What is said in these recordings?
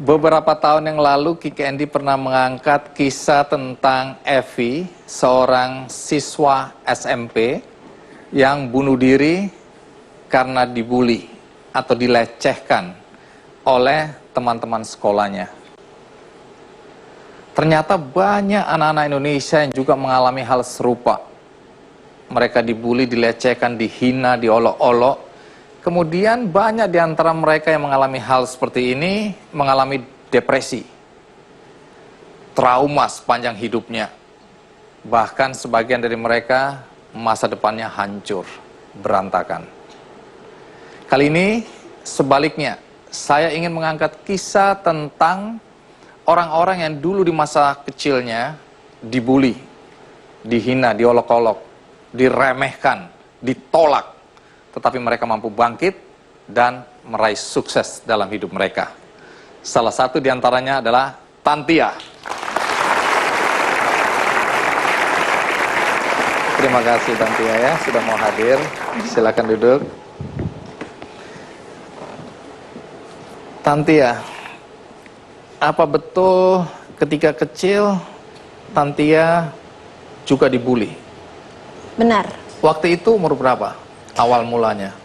Beberapa tahun yang lalu, Kiki Andy pernah mengangkat kisah tentang Evi, seorang siswa SMP yang bunuh diri karena dibully atau dilecehkan oleh teman-teman sekolahnya. Ternyata banyak anak-anak Indonesia yang juga mengalami hal serupa. Mereka dibully, dilecehkan, dihina, diolok-olok. Kemudian banyak di antara mereka yang mengalami hal seperti ini mengalami depresi, trauma sepanjang hidupnya. Bahkan sebagian dari mereka masa depannya hancur, berantakan. Kali ini sebaliknya, saya ingin mengangkat kisah tentang orang-orang yang dulu di masa kecilnya dibully, dihina, diolok-olok, diremehkan, ditolak. Tetapi mereka mampu bangkit dan meraih sukses dalam hidup mereka. Salah satu di antaranya adalah Tantia. Terima kasih Tantia ya, sudah mau hadir. Silakan duduk. Tantia, apa betul ketika kecil Tantia juga dibully? Benar. Waktu itu umur berapa? Awal mulanya?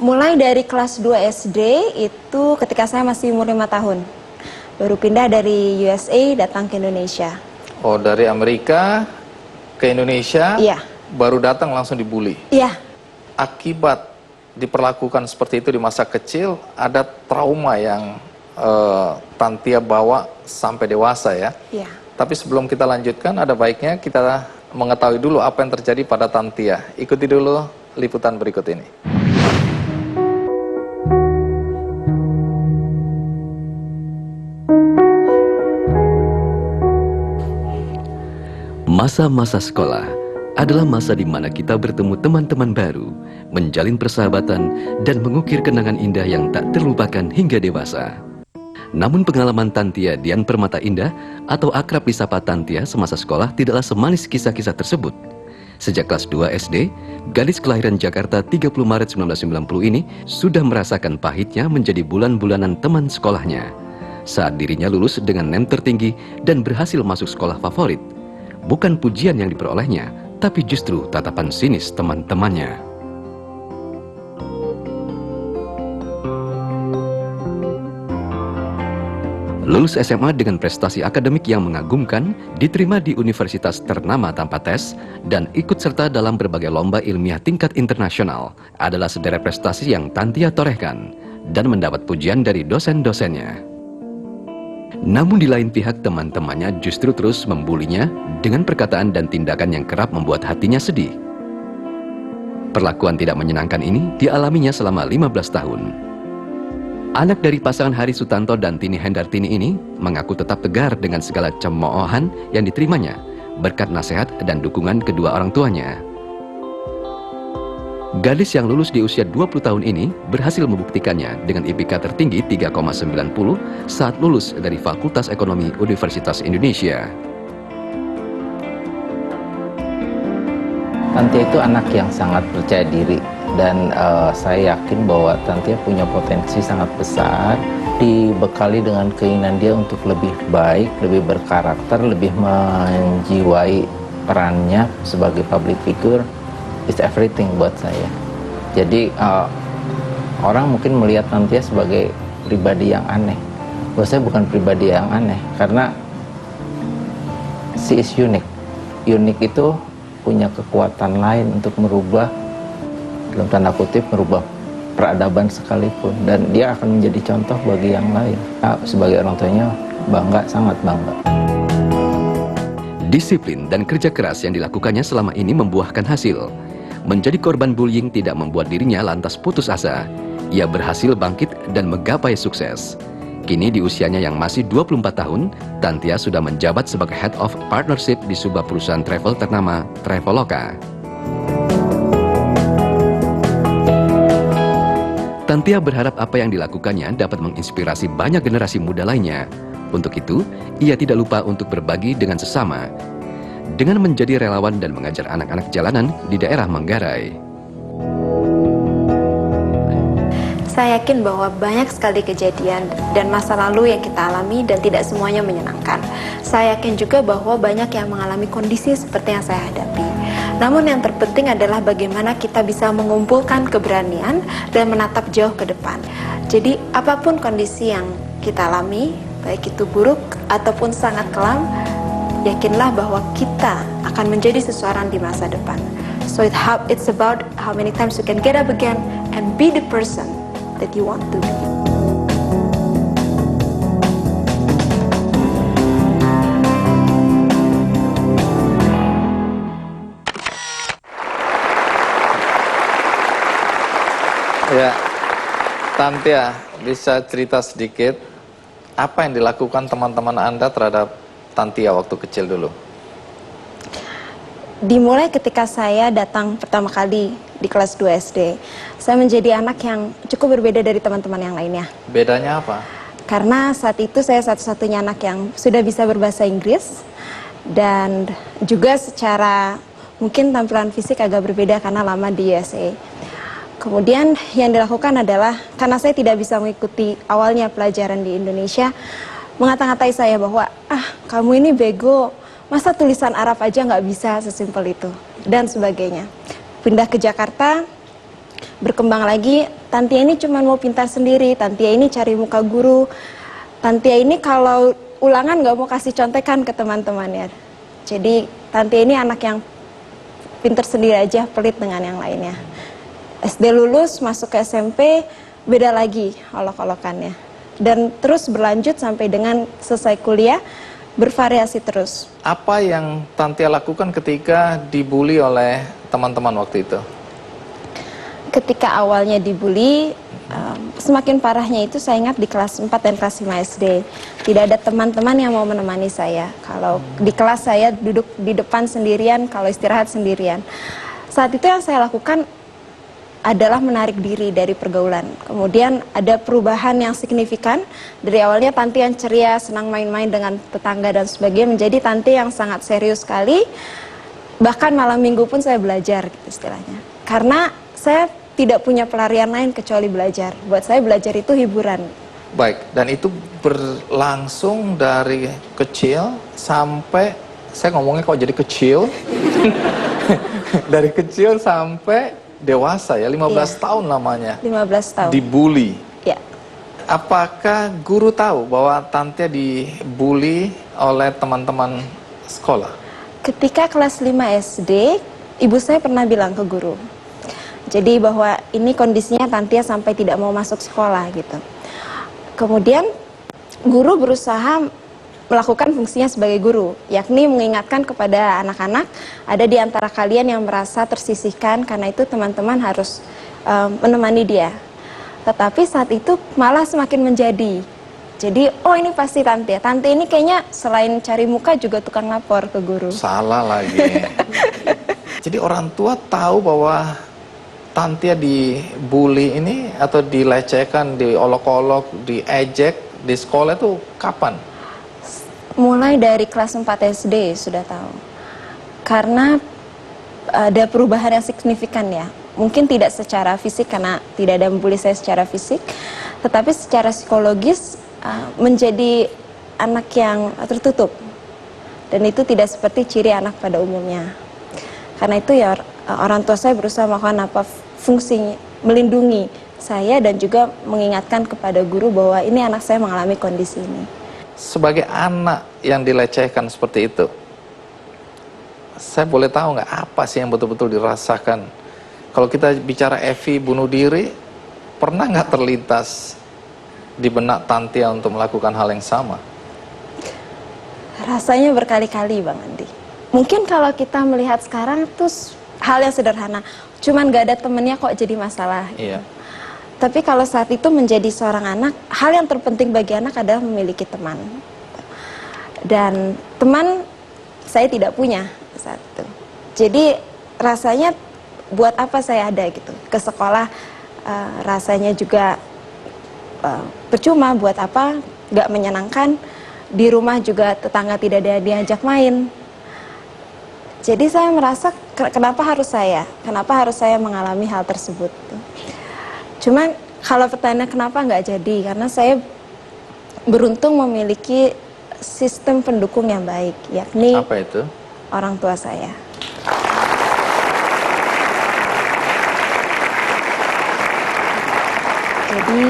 Mulai dari kelas 2 SD itu ketika saya masih umur 5 tahun. Baru pindah dari USA datang ke Indonesia. Oh, dari Amerika ke Indonesia? Iya. Baru datang langsung dibully? Iya. Akibat diperlakukan seperti itu di masa kecil, ada trauma yang Tantia bawa sampai dewasa ya? Iya. Tapi sebelum kita lanjutkan, ada baiknya kita mengetahui dulu apa yang terjadi pada Tantia. Ikuti dulu liputan berikut ini. Masa-masa sekolah adalah masa di mana kita bertemu teman-teman baru, menjalin persahabatan, dan mengukir kenangan indah yang tak terlupakan hingga dewasa. Namun pengalaman Tantia Dian Permata Indah atau akrab disapa Tantia semasa sekolah tidaklah semanis kisah-kisah tersebut. Sejak kelas 2 SD, gadis kelahiran Jakarta 30 Maret 1990 ini sudah merasakan pahitnya menjadi bulan-bulanan teman sekolahnya. Saat dirinya lulus dengan nem tertinggi dan berhasil masuk sekolah favorit, bukan pujian yang diperolehnya, tapi justru tatapan sinis teman-temannya. Lulus SMA dengan prestasi akademik yang mengagumkan, diterima di universitas ternama tanpa tes, dan ikut serta dalam berbagai lomba ilmiah tingkat internasional adalah sederet prestasi yang Tantia torehkan dan mendapat pujian dari dosen-dosennya. Namun di lain pihak teman-temannya justru terus membulinya dengan perkataan dan tindakan yang kerap membuat hatinya sedih. Perlakuan tidak menyenangkan ini dialaminya selama 15 tahun. Anak dari pasangan Hari Sutanto dan Tini Hendartini ini mengaku tetap tegar dengan segala cemoohan yang diterimanya berkat nasihat dan dukungan kedua orang tuanya. Gadis yang lulus di usia 20 tahun ini berhasil membuktikannya dengan IPK tertinggi 3,90 saat lulus dari Fakultas Ekonomi Universitas Indonesia. Tantia itu anak yang sangat percaya diri. Dan saya yakin bahwa Tantia punya potensi sangat besar, dibekali dengan keinginan dia untuk lebih baik, lebih berkarakter, lebih menjiwai perannya sebagai public figure. It's everything buat saya. Jadi orang mungkin melihat Tantia sebagai pribadi yang aneh. Buat saya bukan pribadi yang aneh, karena she is unique. Unik itu punya kekuatan lain untuk merubah, dalam tanda kutip, merubah peradaban sekalipun, dan dia akan menjadi contoh bagi yang lain. Sebagai orang tuanya bangga, sangat bangga. Disiplin dan kerja keras yang dilakukannya selama ini membuahkan hasil. Menjadi korban bullying tidak membuat dirinya lantas putus asa. Ia berhasil bangkit dan menggapai sukses. Kini di usianya yang masih 24 tahun, Tantia sudah menjabat sebagai Head of Partnership di sebuah perusahaan travel ternama Traveloka. Tantia berharap apa yang dilakukannya dapat menginspirasi banyak generasi muda lainnya. Untuk itu, ia tidak lupa untuk berbagi dengan sesama, dengan menjadi relawan dan mengajar anak-anak jalanan di daerah Manggarai. Saya yakin bahwa banyak sekali kejadian dan masa lalu yang kita alami dan tidak semuanya menyenangkan. Saya yakin juga bahwa banyak yang mengalami kondisi seperti yang saya hadapi. Namun yang terpenting adalah bagaimana kita bisa mengumpulkan keberanian dan menatap jauh ke depan. Jadi apapun kondisi yang kita alami, baik itu buruk ataupun sangat kelam, yakinlah bahwa kita akan menjadi seseorang di masa depan. So it's about how many times you can get up again and be the person that you want to be. Ya, Tantia, bisa cerita sedikit apa yang dilakukan teman-teman Anda terhadap Tantia waktu kecil dulu? Dimulai ketika saya datang pertama kali di kelas 2 SD, saya menjadi anak yang cukup berbeda dari teman-teman yang lainnya. Bedanya apa? Karena saat itu saya satu-satunya anak yang sudah bisa berbahasa Inggris, dan juga secara mungkin tampilan fisik agak berbeda karena lama di USA. Kemudian yang dilakukan adalah, karena saya tidak bisa mengikuti awalnya pelajaran di Indonesia, mengata-ngatai saya bahwa, kamu ini bego, masa tulisan Arab aja nggak bisa sesimpel itu, dan sebagainya. Pindah ke Jakarta, berkembang lagi, Tantia ini cuma mau pintar sendiri, Tantia ini cari muka guru, Tantia ini kalau ulangan nggak mau kasih contekan ke teman-temannya. Jadi Tantia ini anak yang pintar sendiri aja, pelit dengan yang lainnya. SD lulus, masuk ke SMP, beda lagi olok-olokannya. Dan terus berlanjut sampai dengan selesai kuliah, bervariasi terus. Apa yang Tantia lakukan ketika dibully oleh teman-teman waktu itu? Ketika awalnya dibully, semakin parahnya itu saya ingat di kelas 4 dan kelas 5 SD. Tidak ada teman-teman yang mau menemani saya. Kalau di kelas saya duduk di depan sendirian, kalau istirahat sendirian. Saat itu yang saya lakukan adalah menarik diri dari pergaulan. Kemudian ada perubahan yang signifikan. Dari awalnya Tanti yang ceria, senang main-main dengan tetangga dan sebagainya, menjadi Tanti yang sangat serius sekali. Bahkan malam minggu pun saya belajar, gitu istilahnya. Karena saya tidak punya pelarian lain kecuali belajar. Buat saya belajar itu hiburan. Baik, dan itu berlangsung dari kecil sampai, saya ngomongnya kok jadi kecil, dari kecil sampai dewasa ya, 15 tahun lamanya. 15 tahun. Dibully. Ya. Apakah guru tahu bahwa Tantia dibully oleh teman-teman sekolah? Ketika kelas 5 SD, ibu saya pernah bilang ke guru. Jadi bahwa ini kondisinya Tantia sampai tidak mau masuk sekolah gitu. Kemudian guru berusaha melakukan fungsinya sebagai guru, yakni mengingatkan kepada anak-anak, ada di antara kalian yang merasa tersisihkan, karena itu teman-teman harus menemani dia. Tetapi saat itu malah semakin menjadi. Jadi, oh ini pasti Tantia. Tantia ini kayaknya selain cari muka juga tukang lapor ke guru. Salah lagi. Jadi orang tua tahu bahwa Tantia dibully ini atau dilecehkan, diolok-olok, diejek di sekolah itu kapan? Mulai dari kelas 4 SD sudah tahu. Karena ada perubahan yang signifikan ya. Mungkin tidak secara fisik karena tidak ada membuli saya secara fisik, tetapi secara psikologis menjadi anak yang tertutup. Dan itu tidak seperti ciri anak pada umumnya. Karena itu ya orang tua saya berusaha melakukan apa fungsinya, melindungi saya dan juga mengingatkan kepada guru bahwa ini anak saya mengalami kondisi ini. Sebagai anak yang dilecehkan seperti itu, saya boleh tahu nggak apa sih yang betul-betul dirasakan? Kalau kita bicara Evi bunuh diri, pernah nggak terlintas di benak Tantia untuk melakukan hal yang sama? Rasanya berkali-kali Bang Andi. Mungkin kalau kita melihat sekarang itu hal yang sederhana, cuman nggak ada temennya kok jadi masalah. Iya. Tapi kalau saat itu menjadi seorang anak, hal yang terpenting bagi anak adalah memiliki teman. Dan teman saya tidak punya saat itu. Jadi rasanya buat apa saya ada gitu. Ke sekolah rasanya juga percuma, buat apa, gak menyenangkan. Di rumah juga tetangga tidak ada diajak main. Jadi saya merasa kenapa harus saya mengalami hal tersebut. Cuman Kalau pertanyaan kenapa nggak jadi, karena saya beruntung memiliki sistem pendukung yang baik, yakni Apa itu? orang tua saya. Jadi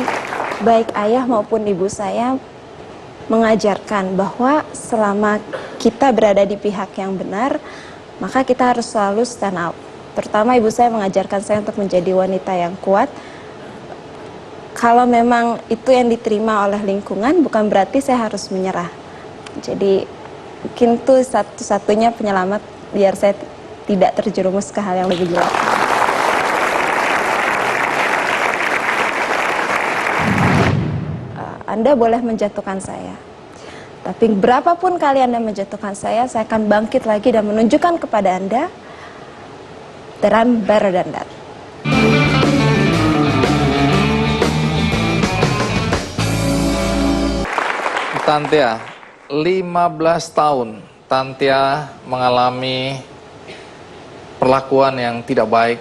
baik ayah maupun ibu saya mengajarkan bahwa selama kita berada di pihak yang benar, maka kita harus selalu stand up. Terutama ibu saya mengajarkan saya untuk menjadi wanita yang kuat. Kalau memang itu yang diterima oleh lingkungan, bukan berarti saya harus menyerah. Jadi mungkin itu satu-satunya penyelamat biar saya tidak terjerumus ke hal yang lebih gelap. Anda boleh menjatuhkan saya, tapi berapapun kali Anda menjatuhkan saya akan bangkit lagi dan menunjukkan kepada Anda that I'm better than that. Tantia, 15 tahun Tantia mengalami perlakuan yang tidak baik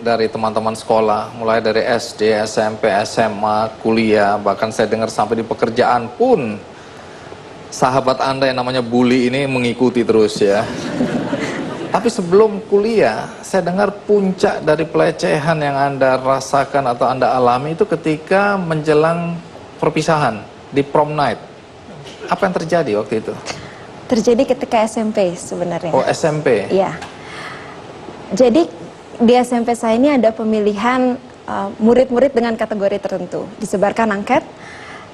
dari teman-teman sekolah, mulai dari SD, SMP, SMA, kuliah, bahkan saya dengar sampai di pekerjaan pun sahabat Anda yang namanya bully ini mengikuti terus ya. Tapi sebelum kuliah, saya dengar puncak dari pelecehan yang Anda rasakan atau Anda alami itu ketika menjelang perpisahan di prom night. Apa yang terjadi waktu itu? Terjadi ketika SMP sebenarnya. Oh, SMP? Iya. Jadi di SMP saya ini ada pemilihan murid-murid dengan kategori tertentu. Disebarkan angket.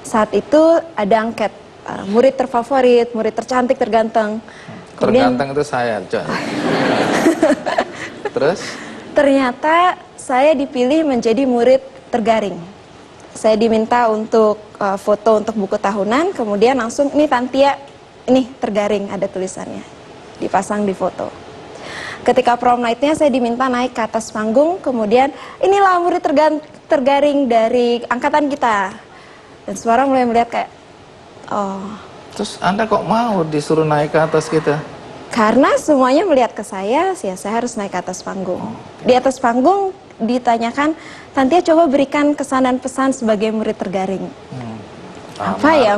Saat itu ada angket murid terfavorit, murid tercantik, terganteng. Terganteng itu saya, John. Terus? Ternyata saya dipilih menjadi murid tergaring. Saya diminta untuk foto untuk buku tahunan, kemudian langsung ini Tantia, ini tergaring ada tulisannya, dipasang di foto. Ketika prom night-nya saya diminta naik ke atas panggung, kemudian inilah murid tergaring dari angkatan kita. Dan semua orang mulai melihat kayak, oh. Terus Anda kok mau disuruh naik ke atas gitu? Karena semuanya melihat ke saya, ya saya harus naik ke atas panggung. Di atas panggung ditanyakan, Tantia coba berikan kesan dan pesan sebagai murid tergaring. Apa ya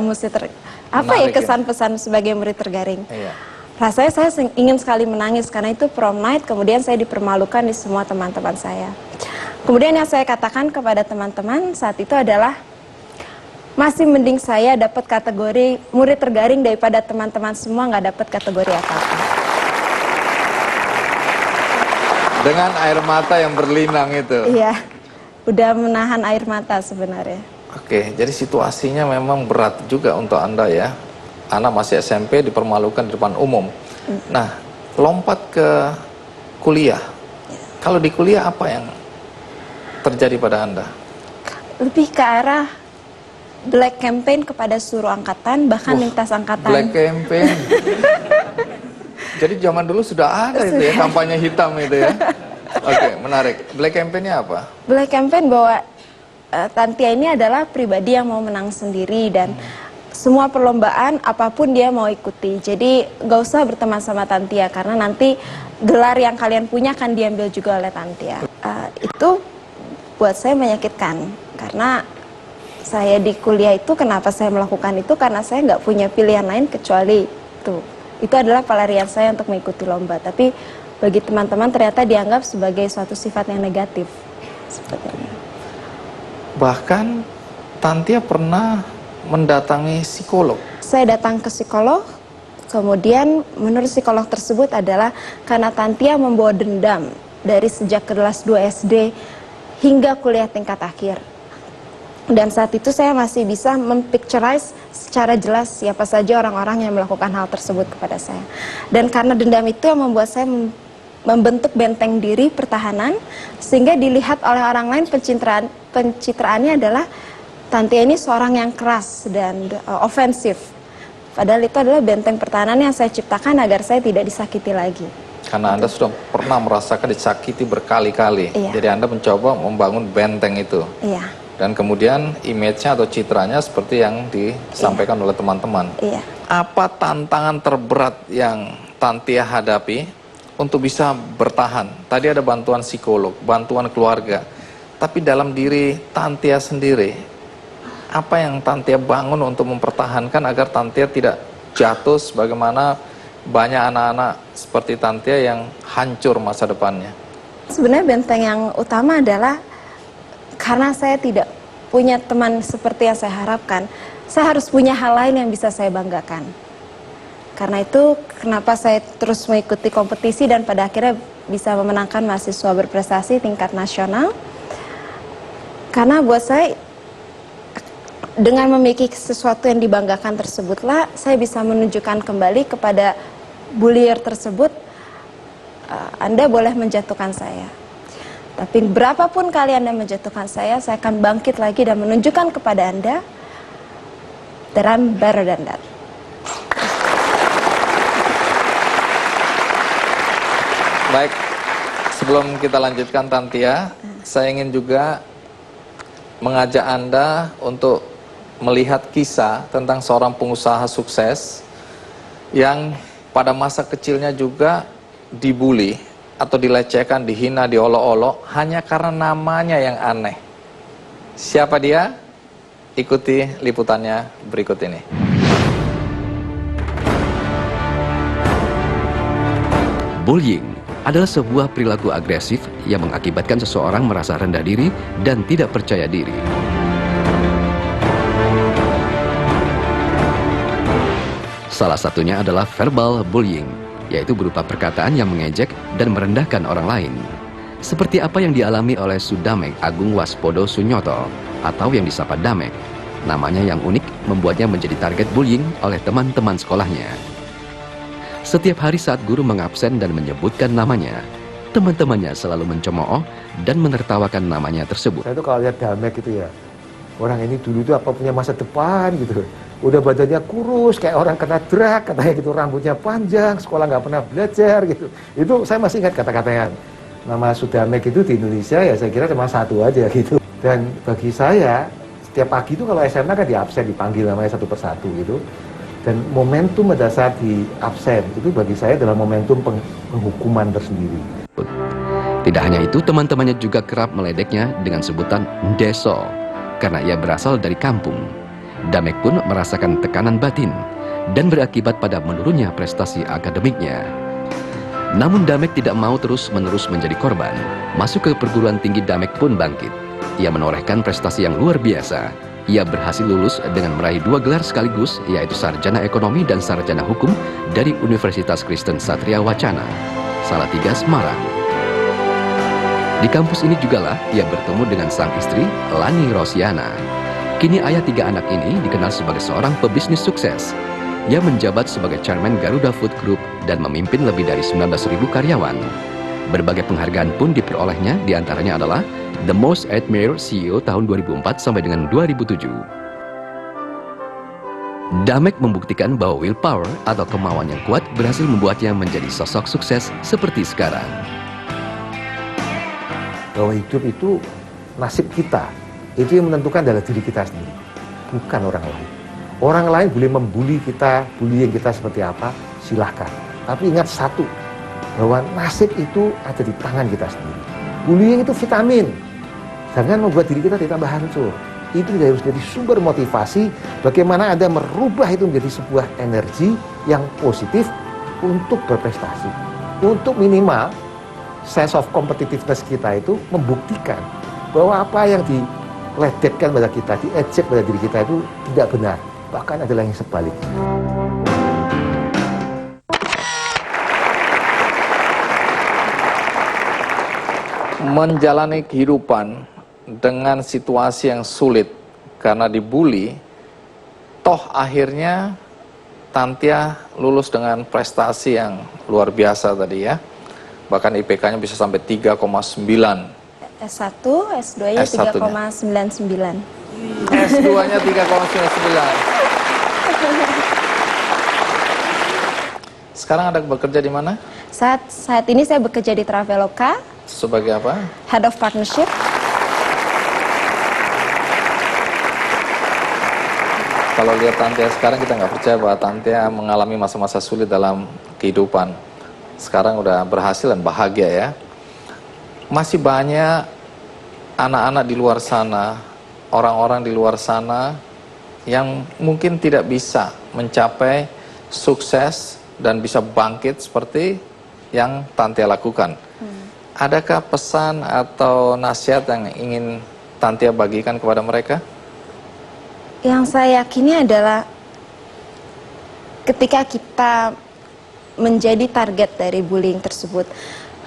apa ya kesan pesan sebagai murid tergaring? Iya. Rasanya saya ingin sekali menangis karena itu prom night, kemudian saya dipermalukan di semua teman-teman saya. Kemudian yang saya katakan kepada teman-teman saat itu adalah, masih mending saya dapat kategori murid tergaring daripada teman-teman semua nggak dapat kategori apa-apa. Dengan air mata yang berlinang itu. Iya, udah menahan air mata sebenarnya. Oke, jadi situasinya memang berat juga untuk Anda ya. Anak masih SMP dipermalukan di depan umum. Nah, lompat ke kuliah. Kalau di kuliah apa yang terjadi pada Anda? Lebih ke arah black campaign kepada seluruh angkatan, bahkan lintas angkatan. Black campaign. Jadi zaman dulu sudah ada itu ya, kampanye hitam itu ya. Oke, menarik. Black campaign-nya apa? Black campaign bahwa Tantia ini adalah pribadi yang mau menang sendiri dan semua perlombaan apapun dia mau ikuti. Jadi gak usah berteman sama Tantia karena nanti gelar yang kalian punya akan diambil juga oleh Tantia. Itu buat saya menyakitkan karena saya di kuliah itu, kenapa saya melakukan itu, karena saya nggak punya pilihan lain kecuali itu. Itu adalah pelarian saya untuk mengikuti lomba. Tapi bagi teman-teman ternyata dianggap sebagai suatu sifat yang negatif. Sepertinya. Bahkan Tantia pernah mendatangi psikolog. Saya datang ke psikolog, kemudian menurut psikolog tersebut adalah karena Tantia membawa dendam dari sejak kelas 2 SD hingga kuliah tingkat akhir. Dan saat itu saya masih bisa mempicturize secara jelas siapa saja orang-orang yang melakukan hal tersebut kepada saya. Dan karena dendam itu yang membuat saya membentuk benteng diri pertahanan, sehingga dilihat oleh orang lain pencitraannya adalah Tantia ini seorang yang keras dan ofensif. Padahal itu adalah benteng pertahanan yang saya ciptakan agar saya tidak disakiti lagi. Karena Anda sudah pernah merasakan disakiti berkali-kali. Iya. Jadi Anda mencoba membangun benteng itu. Iya. Dan kemudian image-nya atau citranya seperti yang disampaikan oleh teman-teman. Iya. Apa tantangan terberat yang Tantia hadapi untuk bisa bertahan? Tadi ada bantuan psikolog, bantuan keluarga. Tapi dalam diri Tantia sendiri, apa yang Tantia bangun untuk mempertahankan agar Tantia tidak jatuh sebagaimana banyak anak-anak seperti Tantia yang hancur masa depannya? Sebenarnya benteng yang utama adalah karena saya tidak punya teman seperti yang saya harapkan, saya harus punya hal lain yang bisa saya banggakan. Karena itu kenapa saya terus mengikuti kompetisi dan pada akhirnya bisa memenangkan mahasiswa berprestasi tingkat nasional. Karena buat saya, dengan memiliki sesuatu yang dibanggakan tersebutlah saya bisa menunjukkan kembali kepada bullier tersebut, Anda boleh menjatuhkan saya, tapi berapapun kali Anda menjatuhkan saya akan bangkit lagi dan menunjukkan kepada Anda that I'm better than that. Baik, sebelum kita lanjutkan Tantia, saya ingin juga mengajak Anda untuk melihat kisah tentang seorang pengusaha sukses yang pada masa kecilnya juga dibully atau dilecehkan, dihina, diolok-olok hanya karena namanya yang aneh. Siapa dia? Ikuti liputannya berikut ini. Bullying adalah sebuah perilaku agresif yang mengakibatkan seseorang merasa rendah diri dan tidak percaya diri. Salah satunya adalah verbal bullying, yaitu berupa perkataan yang mengejek dan merendahkan orang lain. Seperti apa yang dialami oleh Sudamek Agung Waspodo Sunyoto, atau yang disapa Damek. Namanya yang unik membuatnya menjadi target bullying oleh teman-teman sekolahnya. Setiap hari saat guru mengabsen dan menyebutkan namanya, teman-temannya selalu mencemooh dan menertawakan namanya tersebut. Saya tuh kalau lihat Damek gitu ya, orang ini dulu tuh apa punya masa depan gitu. Udah badannya kurus kayak orang kena drag, katanya gitu, rambutnya panjang, sekolah nggak pernah belajar gitu. Itu saya masih ingat kata-katanya. Nama Sudamek itu di Indonesia ya saya kira cuma satu aja gitu. Dan bagi saya setiap pagi itu kalau SMA kan di absen, dipanggil namanya satu persatu gitu. Dan momentum pada saat di absen itu bagi saya adalah momentum penghukuman tersendiri. Tidak hanya itu, teman-temannya juga kerap meledeknya dengan sebutan Deso karena ia berasal dari kampung. Damek pun merasakan tekanan batin dan berakibat pada menurunnya prestasi akademiknya. Namun Damek tidak mau terus-menerus menjadi korban. Masuk ke perguruan tinggi, Damek pun bangkit. Ia menorehkan prestasi yang luar biasa. Ia berhasil lulus dengan meraih 2 gelar sekaligus, yaitu Sarjana Ekonomi dan Sarjana Hukum dari Universitas Kristen Satria Wacana, Salatiga, Semarang. Di kampus ini jugalah ia bertemu dengan sang istri, Lani Rosiana. Kini ayah 3 anak ini dikenal sebagai seorang pebisnis sukses. Ia menjabat sebagai Chairman Garuda Food Group dan memimpin lebih dari 19.000 karyawan. Berbagai penghargaan pun diperolehnya, diantaranya adalah The Most Admired CEO tahun 2004 sampai dengan 2007. Damek membuktikan bahwa willpower atau kemauan yang kuat berhasil membuatnya menjadi sosok sukses seperti sekarang. Bahwa hidup itu nasib kita, itu yang menentukan adalah diri kita sendiri, bukan orang lain. Orang lain boleh membuli kita, bullying kita seperti apa, silahkan. Tapi ingat satu, bahwa nasib itu ada di tangan kita sendiri. Bullying itu vitamin, jangan membuat diri kita ditambah hancur. Itu harus jadi sumber motivasi bagaimana Anda merubah itu menjadi sebuah energi yang positif untuk berprestasi. Untuk minimal, sense of competitiveness kita itu membuktikan bahwa apa yang diledekkan pada kita, diejek pada diri kita itu tidak benar, bahkan adalah yang sebaliknya. Menjalani kehidupan dengan situasi yang sulit karena dibully, toh akhirnya Tantia lulus dengan prestasi yang luar biasa tadi ya. Bahkan IPK-nya bisa sampai 3,9. S1, S2-nya 3,99. S2-nya 3,99. Sekarang Anda bekerja di mana? Saat ini saya bekerja di Traveloka. Sebagai apa? Head of Partnership. Kalau lihat Tantia sekarang, kita nggak percaya bahwa Tantia mengalami masa-masa sulit dalam kehidupan. Sekarang udah berhasil dan bahagia ya. Masih banyak anak-anak di luar sana, orang-orang di luar sana yang mungkin tidak bisa mencapai sukses dan bisa bangkit seperti yang Tantia lakukan. Adakah pesan atau nasihat yang ingin Tantia bagikan kepada mereka? Yang saya yakini adalah ketika kita menjadi target dari bullying tersebut,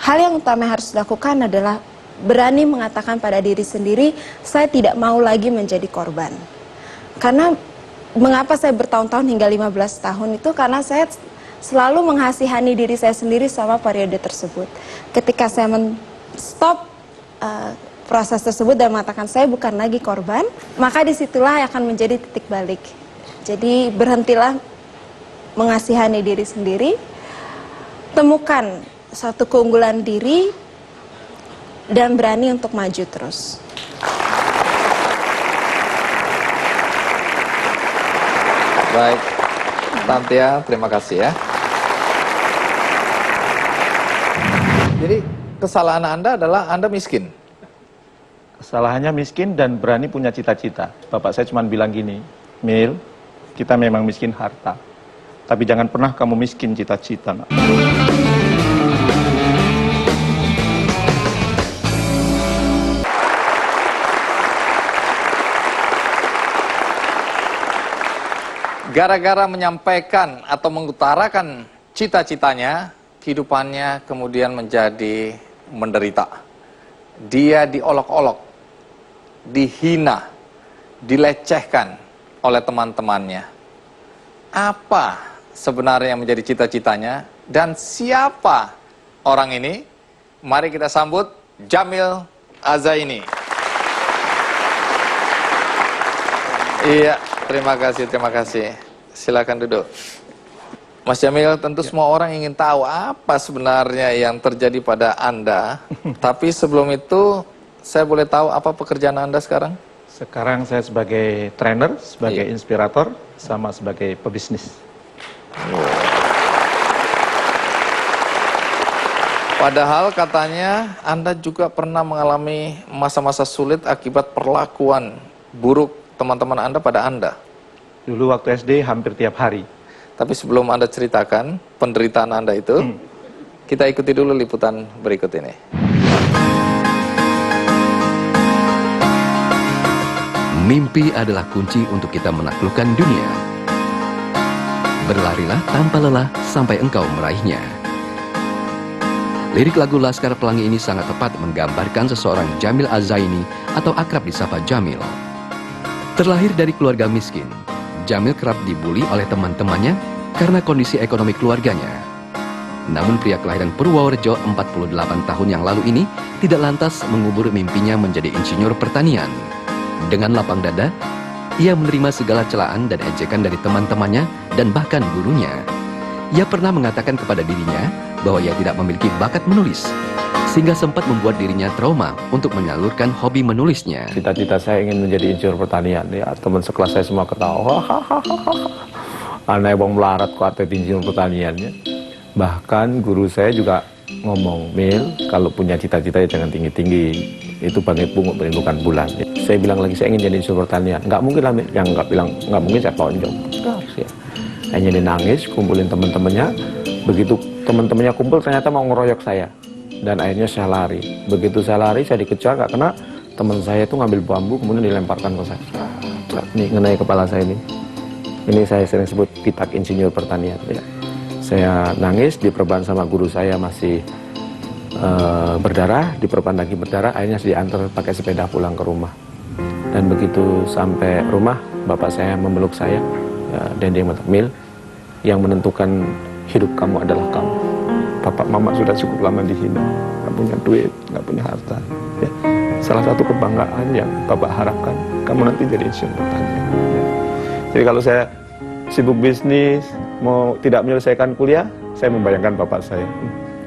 hal yang utama yang harus dilakukan adalah berani mengatakan pada diri sendiri, saya tidak mau lagi menjadi korban. Karena mengapa saya bertahun-tahun hingga 15 tahun itu karena saya selalu menghasihani diri saya sendiri selama periode tersebut. Ketika saya stop proses tersebut dan mengatakan saya bukan lagi korban, maka disitulah akan menjadi titik balik. Jadi berhentilah mengasihani diri sendiri, temukan satu keunggulan diri, dan berani untuk maju terus. Baik, Tantia, terima kasih ya. Jadi kesalahan Anda adalah Anda miskin. Kesalahannya miskin dan berani punya cita-cita. Bapak saya cuma bilang gini, Mil, kita memang miskin harta, tapi jangan pernah kamu miskin cita-cita, nak. Gara-gara menyampaikan atau mengutarakan cita-citanya, kehidupannya kemudian menjadi menderita. Dia diolok-olok, dihina, dilecehkan oleh teman-temannya. Apa sebenarnya yang menjadi cita-citanya dan siapa orang ini? Mari kita sambut Jamil Azaini. Iya, terima kasih. Silakan duduk. Mas Jamil, tentu semua orang ingin tahu apa sebenarnya yang terjadi pada Anda. Tapi sebelum itu, saya boleh tahu apa pekerjaan Anda sekarang? Sekarang saya sebagai trainer, sebagai inspirator, sama sebagai pebisnis. Padahal katanya Anda juga pernah mengalami masa-masa sulit akibat perlakuan buruk teman-teman Anda pada Anda. Dulu waktu SD hampir tiap hari. Tapi sebelum Anda ceritakan penderitaan Anda itu, kita ikuti dulu liputan berikut ini. Mimpi adalah kunci untuk kita menaklukkan dunia. Berlarilah tanpa lelah sampai engkau meraihnya. Lirik lagu Laskar Pelangi ini sangat tepat menggambarkan seseorang Jamil Azaini atau akrab disapa Jamil. Terlahir dari keluarga miskin, Jamil kerap dibully oleh teman-temannya karena kondisi ekonomi keluarganya. Namun pria kelahiran Purworejo 48 tahun yang lalu ini tidak lantas mengubur mimpinya menjadi insinyur pertanian. Dengan lapang dada, ia menerima segala celaan dan ejekan dari teman-temannya dan bahkan gurunya. Ia pernah mengatakan kepada dirinya bahwa ia tidak memiliki bakat menulis, sehingga sempat membuat dirinya trauma untuk menyalurkan hobi menulisnya. Cita-cita saya ingin menjadi insinyur pertanian. Ya, teman sekelas saya semua ketawa. Aneh bang melarat kok atlet insinyur pertaniannya. Bahkan guru saya juga ngomong, Mil, kalau punya cita-cita ya jangan tinggi-tinggi. Itu bagai pungut merindukan bulan. Saya bilang lagi, saya ingin jadi insinyur pertanian. Nggak mungkin lah, yang nggak bilang nggak mungkin saya tonjok. Harus ya. Hanya dia nangis, kumpulin teman-temannya. Begitu teman-temannya kumpul, ternyata mau ngeroyok saya. Dan akhirnya saya lari. Begitu saya lari, saya dikejar, nggak kena. Teman saya itu ngambil bambu, kemudian dilemparkan ke saya. Ini ngenai kepala saya ini. Ini saya sering sebut pitak insinyur pertanian. Ya. Saya nangis, diperban sama guru saya masih berdarah, diperban lagi berdarah. Akhirnya saya diantar pakai sepeda pulang ke rumah. Dan begitu sampai rumah, bapak saya memeluk saya. Ya, dan dia mengatakan, Mil, yang menentukan hidup kamu adalah kamu. Bapak mama sudah cukup lama dihina, nggak punya duit, nggak punya harta. Ya. Salah satu kebanggaan yang bapak harapkan, kamu nanti jadi insinyur pertanian. Ya. Jadi kalau saya sibuk bisnis, mau tidak menyelesaikan kuliah, saya membayangkan bapak saya.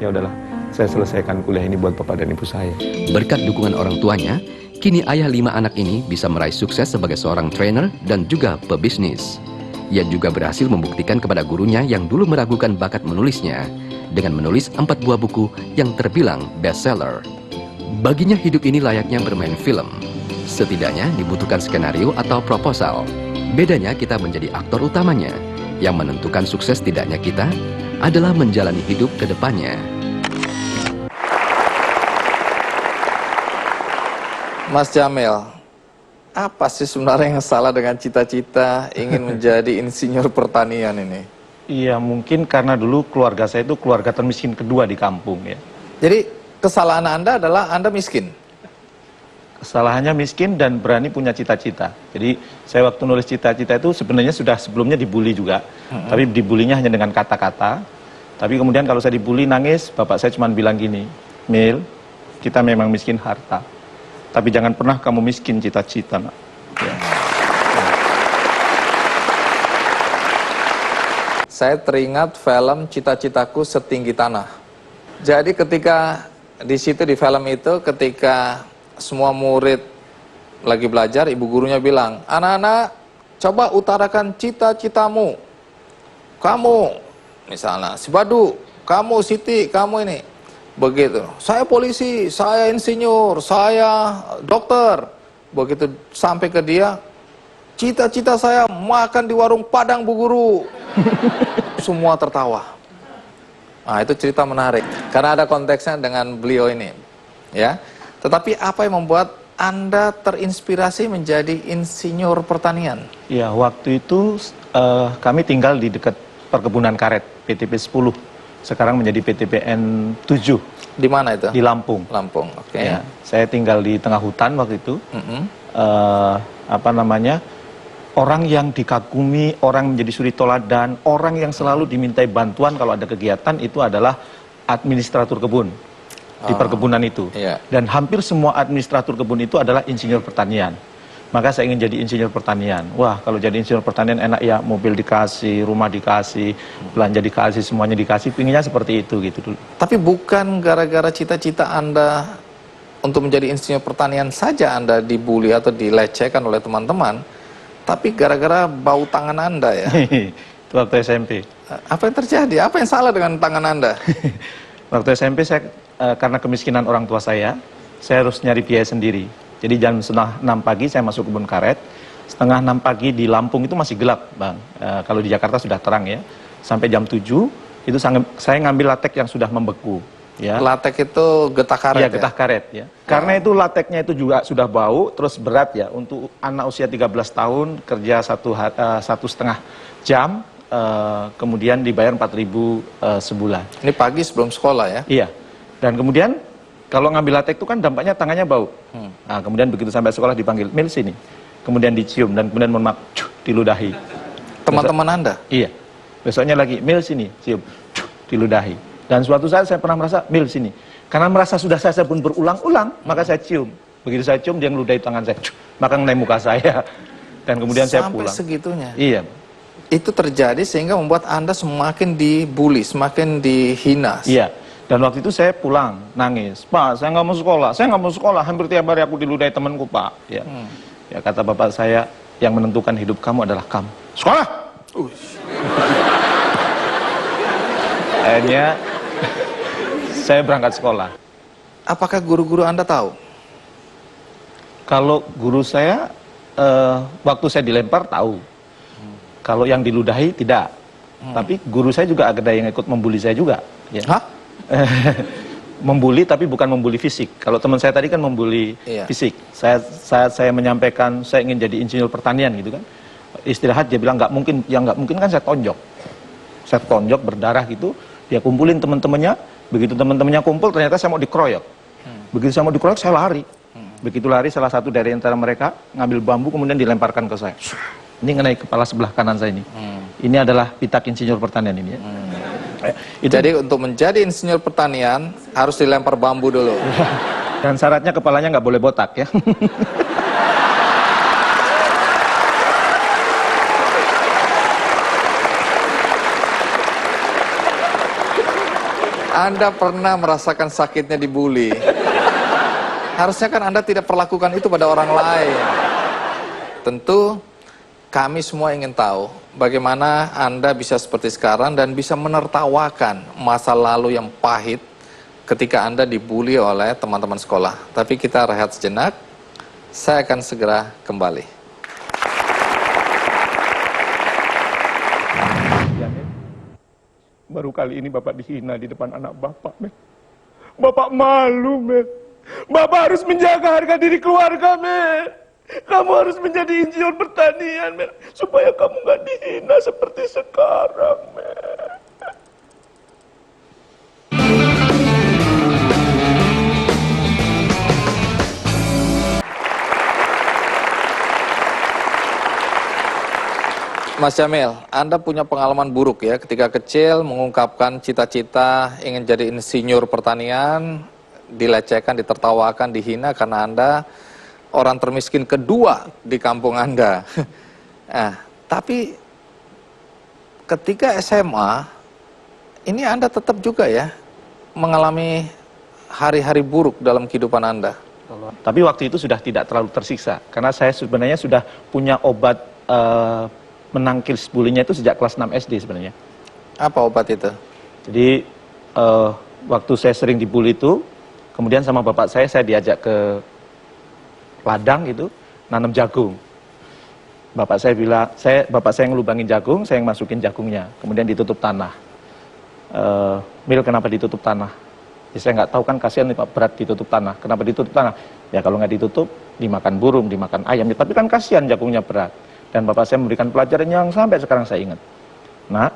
Ya udahlah, saya selesaikan kuliah ini buat bapak dan ibu saya. Berkat dukungan orang tuanya, kini ayah 5 anak ini bisa meraih sukses sebagai seorang trainer dan juga pebisnis. Ia juga berhasil membuktikan kepada gurunya yang dulu meragukan bakat menulisnya dengan menulis 4 buah buku yang terbilang bestseller. Baginya hidup ini layaknya bermain film. Setidaknya dibutuhkan skenario atau proposal. Bedanya kita menjadi aktor utamanya. Yang menentukan sukses tidaknya kita adalah menjalani hidup ke depannya. Mas Jamil, apa sih sebenarnya yang salah dengan cita-cita ingin menjadi insinyur pertanian ini? Iya, mungkin karena dulu keluarga saya itu keluarga termiskin kedua di kampung ya. Jadi kesalahan Anda adalah Anda miskin? Kesalahannya miskin dan berani punya cita-cita. Jadi saya waktu nulis cita-cita itu sebenarnya sudah sebelumnya dibully juga. Tapi dibulinya hanya dengan kata-kata. Tapi kemudian kalau saya dibully nangis, bapak saya cuma bilang gini, Mil, kita memang miskin harta. Tapi jangan pernah kamu miskin cita-cita, nak. Ya. Saya teringat film Cita-Citaku Setinggi Tanah. Jadi ketika di situ di film itu ketika semua murid lagi belajar, ibu gurunya bilang, anak-anak coba utarakan cita-citamu. Kamu, misalnya, si Badu, kamu Siti, kamu ini. Begitu, saya polisi, saya insinyur, saya dokter. Begitu sampai ke dia, cita-cita saya makan di warung Padang Bu Guru. Semua tertawa. Nah, itu cerita menarik karena ada konteksnya dengan beliau ini, ya. Tetapi apa yang membuat Anda terinspirasi menjadi insinyur pertanian? Ya, waktu itu kami tinggal di dekat perkebunan karet PTP 10. Sekarang menjadi PTPN 7. Di mana itu? Di Lampung. Lampung, oke. Ya, saya tinggal di tengah hutan waktu itu. Orang yang dikagumi, orang menjadi suri toladan, orang yang selalu dimintai bantuan kalau ada kegiatan itu adalah administratur kebun di perkebunan itu. Iya. Dan hampir semua administratur kebun itu adalah insinyur pertanian. Maka saya ingin jadi insinyur pertanian. Wah, kalau jadi insinyur pertanian enak ya, mobil dikasih, rumah dikasih, belanja dikasih, semuanya dikasih. Pinginnya seperti itu gitu dulu. Tapi bukan gara-gara cita-cita Anda untuk menjadi insinyur pertanian saja Anda dibully atau dilecehkan oleh teman-teman, tapi gara-gara bau tangan Anda ya. Itu waktu SMP. Apa yang terjadi? Apa yang salah dengan tangan Anda? Waktu SMP saya karena kemiskinan orang tua saya harus nyari biaya sendiri. Jadi jam 5:30 pagi saya masuk kebun karet, 5:30 pagi di Lampung itu masih gelap, Bang. Kalau di Jakarta sudah terang ya. Sampai jam 7 itu saya ngambil latek yang sudah membeku. Ya. Latek itu getah karet ya? Getah karet ya. Karena itu lateknya itu juga sudah bau, terus berat ya. Untuk anak usia 13 tahun kerja 1,5 jam, kemudian dibayar 4.000 sebulan. Ini pagi sebelum sekolah ya? Iya. Dan kemudian kalau ngambil latek itu kan dampaknya tangannya bau. Nah, kemudian begitu sampai sekolah dipanggil, Mil sini. Kemudian dicium dan kemudian diludahi. Teman-teman Anda? Iya. Besoknya lagi, Mil sini, cium, diludahi. Dan suatu saat saya pernah merasa, Mil sini. Karena merasa sudah saya pun berulang-ulang, maka saya cium. Begitu saya cium, dia ngeludahi tangan saya. Maka ngenai muka saya. Dan kemudian saya pulang. Sampai segitunya? Iya. Itu terjadi sehingga membuat Anda semakin dibully, semakin dihina. Iya. Dan waktu itu saya pulang, nangis. Pak, saya nggak mau sekolah. Saya nggak mau sekolah. Hampir tiap hari aku diludahi temanku, Pak. Ya. Ya, kata bapak saya, yang menentukan hidup kamu adalah kamu. Sekolah! Akhirnya, saya berangkat sekolah. Apakah guru-guru Anda tahu? Kalau guru saya, waktu saya dilempar, tahu. Kalau yang diludahi, tidak. Tapi guru saya juga ada yang ikut membuli saya juga. Ya. Hah? Membuli tapi bukan membuli fisik. Kalau teman saya tadi kan membuli fisik. Saya menyampaikan saya ingin jadi insinyur pertanian gitu kan. Istirahat dia bilang nggak mungkin, yang nggak mungkin kan saya tonjok. Saya tonjok berdarah gitu. Dia kumpulin teman-temannya. Begitu teman-temannya kumpul ternyata saya mau dikeroyok. Begitu saya mau dikeroyok saya lari. Begitu lari salah satu dari antara mereka ngambil bambu kemudian dilemparkan ke saya. Ini mengenai kepala sebelah kanan saya ini. Ini adalah pitak insinyur pertanian ini ya. Jadi untuk menjadi insinyur pertanian harus dilempar bambu dulu. Dan syaratnya kepalanya nggak boleh botak ya. Anda pernah merasakan sakitnya dibully. Harusnya kan Anda tidak perlakukan itu pada orang lain. Tentu kami semua ingin tahu bagaimana Anda bisa seperti sekarang dan bisa menertawakan masa lalu yang pahit ketika Anda dibully oleh teman-teman sekolah. Tapi kita rehat sejenak, saya akan segera kembali. Ya, Men. Baru kali ini Bapak dihina di depan anak Bapak, Men. Bapak malu, Men. Bapak harus menjaga harga diri keluarga, Men. Kamu harus menjadi insinyur pertanian, Men. Supaya kamu nggak dihina seperti sekarang, Men. Mas Jamil, Anda punya pengalaman buruk ya ketika kecil mengungkapkan cita-cita ingin jadi insinyur pertanian, dilecehkan, ditertawakan, dihina karena Anda orang termiskin kedua di kampung Anda. Nah, tapi ketika SMA, ini Anda tetap juga ya mengalami hari-hari buruk dalam kehidupan Anda. Tapi waktu itu sudah tidak terlalu tersiksa, karena saya sebenarnya sudah punya obat menangkis bulinya itu sejak kelas 6 SD sebenarnya. Apa obat itu? Jadi waktu saya sering dibully itu, kemudian sama bapak saya diajak ke ladang gitu, nanam jagung. Bapak saya bilang, bapak saya ngelubangin jagung, saya yang masukin jagungnya, kemudian ditutup tanah. Mil, kenapa ditutup tanah? Ya, saya nggak tahu, kan kasihan nih Pak, berat ditutup tanah. Kenapa ditutup tanah? Ya kalau nggak ditutup, dimakan burung, dimakan ayam. Ya, tapi kan kasihan jagungnya berat. Dan bapak saya memberikan pelajaran yang sampai sekarang saya ingat. Nak,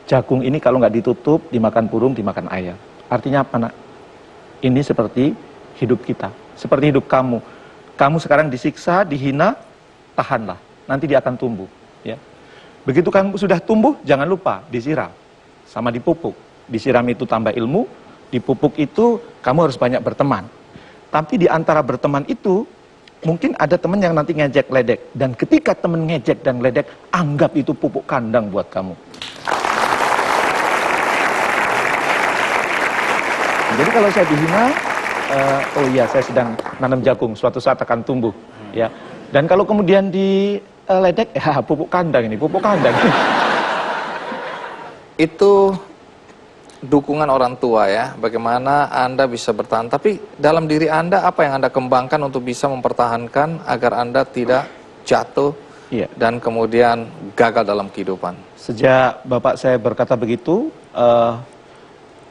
jagung ini kalau nggak ditutup, dimakan burung, dimakan ayam. Artinya apa, Nak? Ini seperti hidup kita, seperti hidup kamu. Kamu sekarang disiksa, dihina, tahanlah. Nanti dia akan tumbuh. Ya. Begitu kamu sudah tumbuh, jangan lupa disiram, sama dipupuk. Disiram itu tambah ilmu, dipupuk itu kamu harus banyak berteman. Tapi di antara berteman itu, mungkin ada teman yang nanti ngejek ledek. Dan ketika teman ngejek dan ledek, anggap itu pupuk kandang buat kamu. Jadi kalau saya dihina, oh iya saya sedang nanam jagung, suatu saat akan tumbuh. Ya. Dan kalau kemudian diledek, ya pupuk kandang ini, pupuk kandang. Itu dukungan orang tua ya, bagaimana Anda bisa bertahan. Tapi dalam diri Anda, apa yang Anda kembangkan untuk bisa mempertahankan agar Anda tidak jatuh dan kemudian gagal dalam kehidupan? Sejak bapak saya berkata begitu,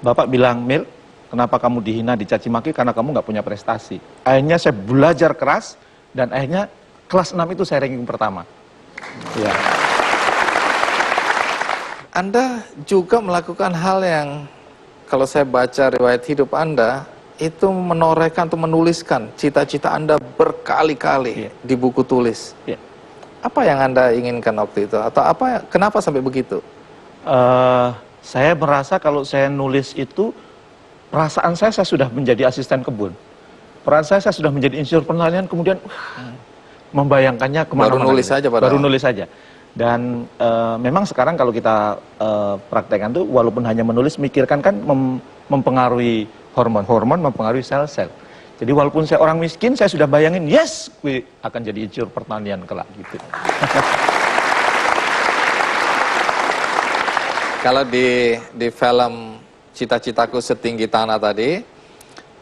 bapak bilang, Mil, kenapa kamu dihina, dicaci maki? Karena kamu nggak punya prestasi. Akhirnya saya belajar keras, dan akhirnya kelas 6 itu saya ranking pertama. Ya. Anda juga melakukan hal yang, kalau saya baca riwayat hidup Anda, itu menorehkan atau menuliskan cita-cita Anda berkali-kali di buku tulis. Apa yang Anda inginkan waktu itu? Atau kenapa sampai begitu? Saya merasa kalau saya nulis itu, perasaan saya sudah menjadi asisten kebun. Perasaan saya sudah menjadi insinyur pertanian, kemudian membayangkannya kemana-mana. Baru nulis saja padahal. Baru nulis saja. Dan memang sekarang kalau kita praktekkan tuh, walaupun hanya menulis, mikirkan kan mempengaruhi hormon mempengaruhi sel-sel. Jadi walaupun saya orang miskin, saya sudah bayangin, yes, gue akan jadi insinyur pertanian kelak gitu. Kalau di film Cita-Citaku Setinggi Tanah tadi,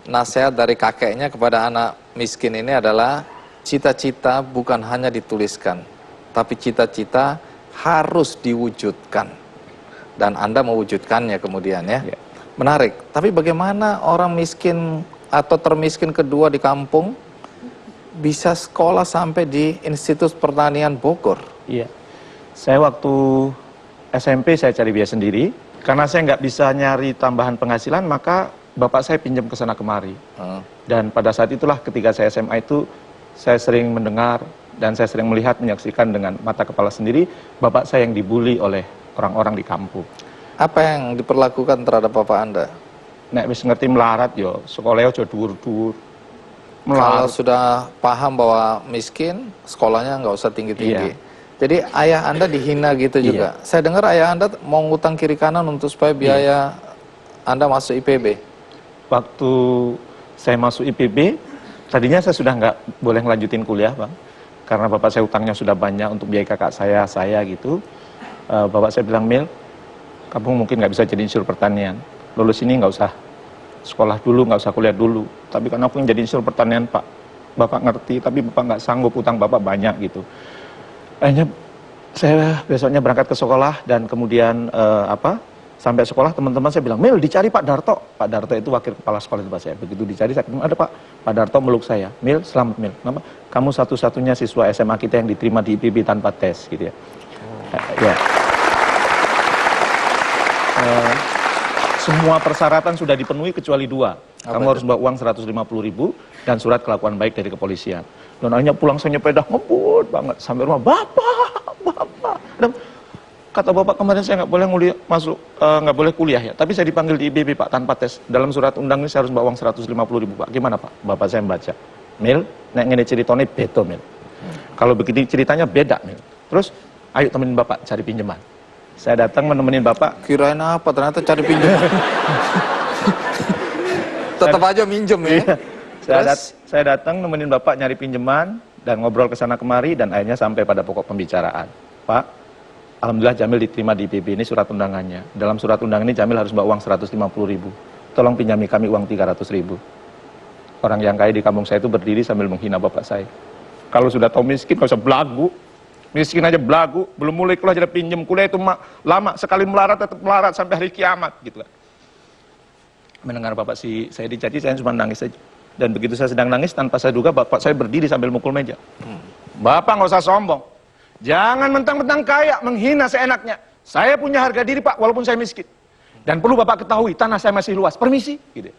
nasihat dari kakeknya kepada anak miskin ini adalah, cita-cita bukan hanya dituliskan, tapi cita-cita harus diwujudkan. Dan Anda mewujudkannya kemudian ya. Menarik. Tapi bagaimana orang miskin atau termiskin kedua di kampung bisa sekolah sampai di Institut Pertanian Bogor? Iya. Saya waktu SMP saya cari biaya sendiri. Karena saya nggak bisa nyari tambahan penghasilan, maka bapak saya pinjam ke sana kemari. Dan pada saat itulah ketika saya SMA itu, saya sering mendengar dan saya sering melihat, menyaksikan dengan mata kepala sendiri, bapak saya yang dibully oleh orang-orang di kampung. Apa yang diperlakukan terhadap bapak Anda? Nek wis ngerti melarat yo, sekolahnya aja dhuwur-dhuwur. Kalau sudah paham bahwa miskin, sekolahnya nggak usah tinggi-tinggi. Jadi ayah Anda dihina gitu juga. Saya dengar ayah Anda mau ngutang kiri kanan untuk supaya biaya Anda masuk IPB. Waktu saya masuk IPB, tadinya saya sudah nggak boleh ngelanjutin kuliah, Bang. Karena bapak saya utangnya sudah banyak untuk biaya kakak saya gitu. Bapak saya bilang, Mil, kamu mungkin nggak bisa jadi insinyur pertanian. Lulus ini nggak usah sekolah dulu, nggak usah kuliah dulu. Tapi kan aku yang jadi insinyur pertanian, Pak. Bapak ngerti, tapi Bapak nggak sanggup, utang Bapak banyak gitu. Akhirnya saya besoknya berangkat ke sekolah dan kemudian sampai sekolah teman-teman saya bilang, Mil dicari Pak Darto. Pak Darto itu wakil kepala sekolah di tempat saya. Begitu dicari saya ketemu, ada Pak Darto meluk saya. Mil, selamat Mil. Kenapa? Kamu satu-satunya siswa SMA kita yang diterima di IPB tanpa tes gitu ya. Ya. Semua persyaratan sudah dipenuhi kecuali 2. Kamu harus bawa uang 150.000 dan surat kelakuan baik dari kepolisian. Dan akhirnya pulang saya nyepedah ngebut banget sampai rumah, Bapak. Dan kata Bapak kemarin saya nggak boleh nggak boleh kuliah ya. Tapi saya dipanggil di IBB Pak tanpa tes. Dalam surat undang ini saya harus bawa uang 150.000 Pak. Gimana Pak? Bapak saya membaca. Mil, nek ngene ceritanya beda Mil. Kalau begini ceritanya beda Mil. Terus, ayo temenin Bapak cari pinjaman. Saya datang menemenin Bapak. Kirain apa? Ternyata cari pinjam. Tetap aja minjem ya. Saya datang nemenin Bapak nyari pinjaman dan ngobrol ke sana kemari dan akhirnya sampai pada pokok pembicaraan. Pak, alhamdulillah Jamil diterima di IPB, ini surat undangannya. Dalam surat undangan ini Jamil harus bawa uang 150.000. Tolong pinjami kami uang 300.000. Orang yang kaya di kampung saya itu berdiri sambil menghina Bapak saya. Kalau sudah tahu miskin, gak usah belagu. Miskin aja belagu, belum mulai kuliah aja pinjem. Kuliah itu lama, sekali melarat tetap melarat sampai hari kiamat gitu kan. Mendengar Bapak saya dicaci, saya cuma nangis saja. Dan begitu saya sedang nangis, tanpa saya duga Bapak saya berdiri sambil mukul meja. Bapak nggak usah sombong. Jangan mentang-mentang kaya, menghina seenaknya. Saya punya harga diri Pak, walaupun saya miskin. Dan perlu Bapak ketahui, tanah saya masih luas. Permisi. Gitu.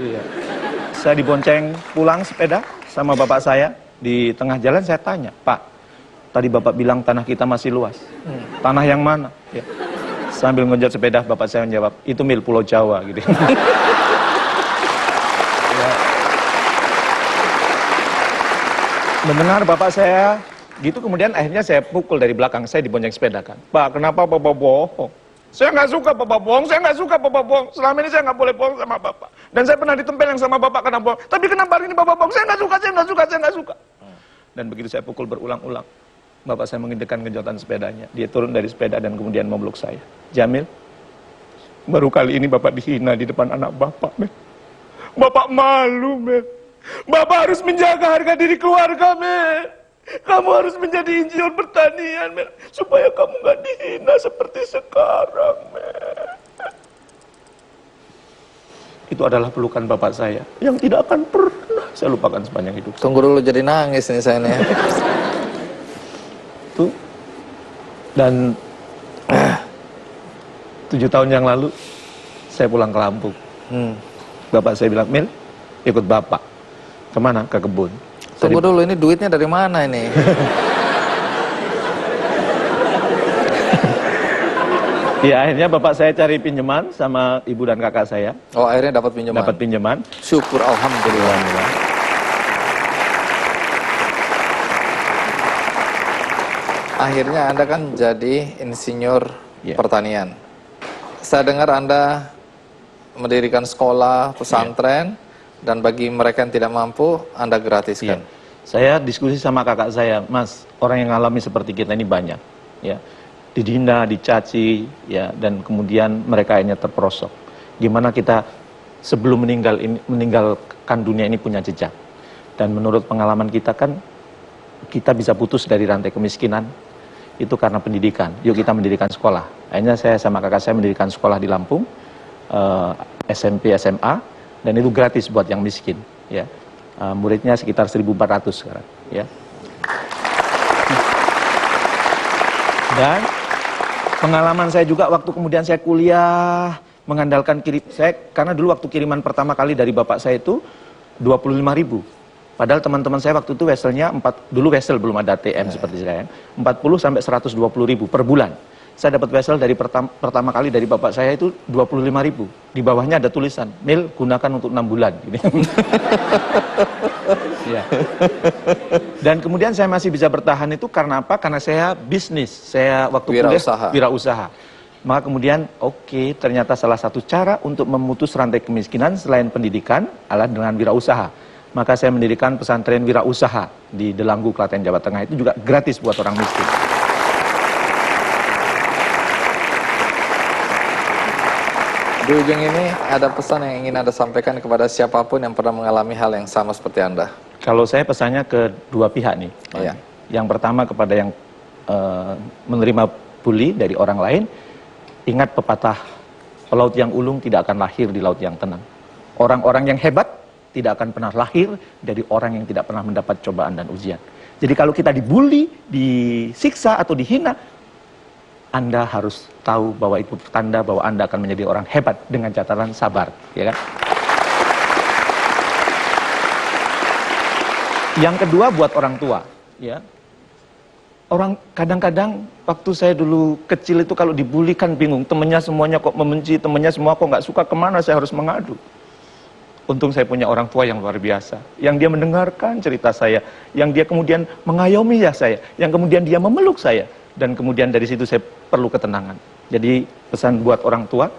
Iya. Saya dibonceng pulang sepeda sama Bapak saya. Di tengah jalan saya tanya, Pak, tadi Bapak bilang tanah kita masih luas. Tanah yang mana? Ya. Sambil ngonjat sepeda, Bapak saya menjawab, itu Mil Pulau Jawa. Gitu. Ya. Mendengar Bapak saya gitu, kemudian akhirnya saya pukul dari belakang, saya dibonceng sepeda kan. Pak, kenapa Bapak bohong? Saya nggak suka Bapak bohong, saya nggak suka Bapak bohong. Selama ini saya nggak boleh bohong sama Bapak. Dan saya pernah ditempeleng sama Bapak karena bohong. Tapi kenapa hari ini Bapak bohong? Saya nggak suka, saya nggak suka, saya nggak suka. Dan begitu saya pukul berulang-ulang, Bapak saya mengindekan genjotan sepedanya. Dia turun dari sepeda dan kemudian memeluk saya. Jamil, baru kali ini Bapak dihina di depan anak Bapak, men. Bapak malu, men. Bapak harus menjaga harga diri keluarga, men. Kamu harus menjadi insinyur pertanian, men. Supaya kamu gak dihina seperti sekarang, men. Itu adalah pelukan Bapak saya yang tidak akan pernah saya lupakan sepanjang hidup. Tunggu dulu, jadi nangis nih saya nih. Tuh. Dan 7 tahun yang lalu saya pulang ke Lampung. Bapak saya bilang, Mil, ikut Bapak. Kemana? Ke kebun. Tunggu dulu, ini duitnya dari mana ini? Ya, akhirnya Bapak saya cari pinjaman sama ibu dan kakak saya. Oh, akhirnya dapat pinjaman. Dapat pinjaman. Syukur, alhamdulillah. Akhirnya Anda kan jadi insinyur pertanian. Saya dengar Anda mendirikan sekolah, pesantren, dan bagi mereka yang tidak mampu, Anda gratiskan. Saya diskusi sama kakak saya, Mas, orang yang mengalami seperti kita ini banyak. Ya. Dihina, dicaci, ya, dan kemudian mereka akhirnya terperosok. Gimana kita sebelum meninggalkan dunia ini punya jejak. Dan menurut pengalaman kita kan, kita bisa putus dari rantai kemiskinan, itu karena pendidikan. Yuk kita mendirikan sekolah. Akhirnya saya sama kakak saya mendirikan sekolah di Lampung, SMP, SMA, dan itu gratis buat yang miskin. Ya. Muridnya sekitar 1.400 sekarang. Ya. Dan pengalaman saya juga waktu kemudian saya kuliah mengandalkan karena dulu waktu kiriman pertama kali dari bapak saya itu 25.000. Padahal teman-teman saya waktu itu weselnya dulu wesel belum ada ATM seperti sekarang, 40 sampai 120.000 per bulan. Saya dapat wesel dari pertama kali dari bapak saya itu 25.000. Di bawahnya ada tulisan, Mil gunakan untuk 6 bulan. Ya. Dan kemudian saya masih bisa bertahan itu karena apa? Karena saya bisnis. Saya waktu kuliah wirausaha. Maka kemudian oke, ternyata salah satu cara untuk memutus rantai kemiskinan selain pendidikan adalah dengan wirausaha. Maka saya mendirikan pesantren wirausaha di Delanggu, Klaten, Jawa Tengah. Itu juga gratis buat orang miskin. Di ujung ini ada pesan yang ingin Anda sampaikan kepada siapapun yang pernah mengalami hal yang sama seperti Anda. Kalau saya pesannya ke dua pihak nih. Iya. Yang pertama kepada yang menerima bully dari orang lain, ingat pepatah, laut yang ulung tidak akan lahir di laut yang tenang. Orang-orang yang hebat tidak akan pernah lahir dari orang yang tidak pernah mendapat cobaan dan ujian. Jadi kalau kita dibully, disiksa atau dihina, Anda harus tahu bahwa itu tanda bahwa Anda akan menjadi orang hebat dengan catatan sabar, ya kan? Yang kedua buat orang tua, ya. Orang kadang-kadang waktu saya dulu kecil itu kalau dibully kan bingung, temennya semuanya kok membenci, temennya semua kok nggak suka, kemana saya harus mengadu. Untung saya punya orang tua yang luar biasa, yang dia mendengarkan cerita saya, yang dia kemudian mengayomi ya saya, yang kemudian dia memeluk saya, dan kemudian dari situ saya perlu ketenangan. Jadi pesan buat orang tua,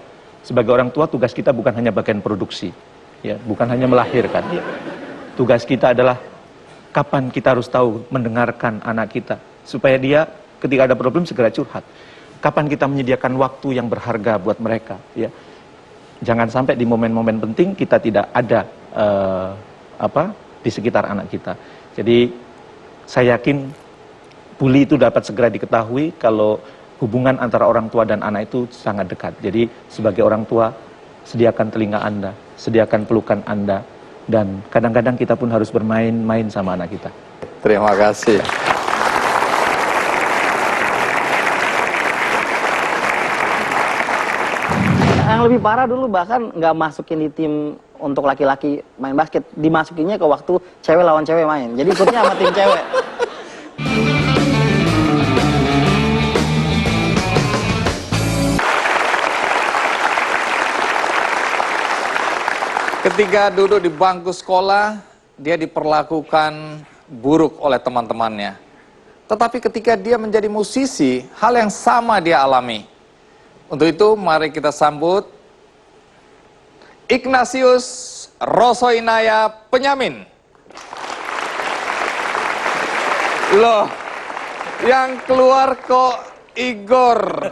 sebagai orang tua tugas kita bukan hanya bagian produksi, ya, bukan hanya melahirkan. Ya. Tugas kita adalah kapan kita harus tahu mendengarkan anak kita, supaya dia ketika ada problem segera curhat. Kapan kita menyediakan waktu yang berharga buat mereka, ya. Jangan sampai di momen-momen penting kita tidak ada di sekitar anak kita. Jadi saya yakin bully itu dapat segera diketahui kalau hubungan antara orang tua dan anak itu sangat dekat. Jadi sebagai orang tua, sediakan telinga Anda, sediakan pelukan Anda, dan kadang-kadang kita pun harus bermain-main sama anak kita. Terima kasih. Yang lebih parah dulu bahkan nggak masukin di tim untuk laki-laki main basket, dimasukinnya ke waktu cewek lawan cewek main. Jadi ikutnya sama tim cewek. Ketika duduk di bangku sekolah, dia diperlakukan buruk oleh teman-temannya. Tetapi ketika dia menjadi musisi, hal yang sama dia alami. Untuk itu, mari kita sambut Ignatius Rosoinaya Penyamin. Loh, yang keluar kok Igor.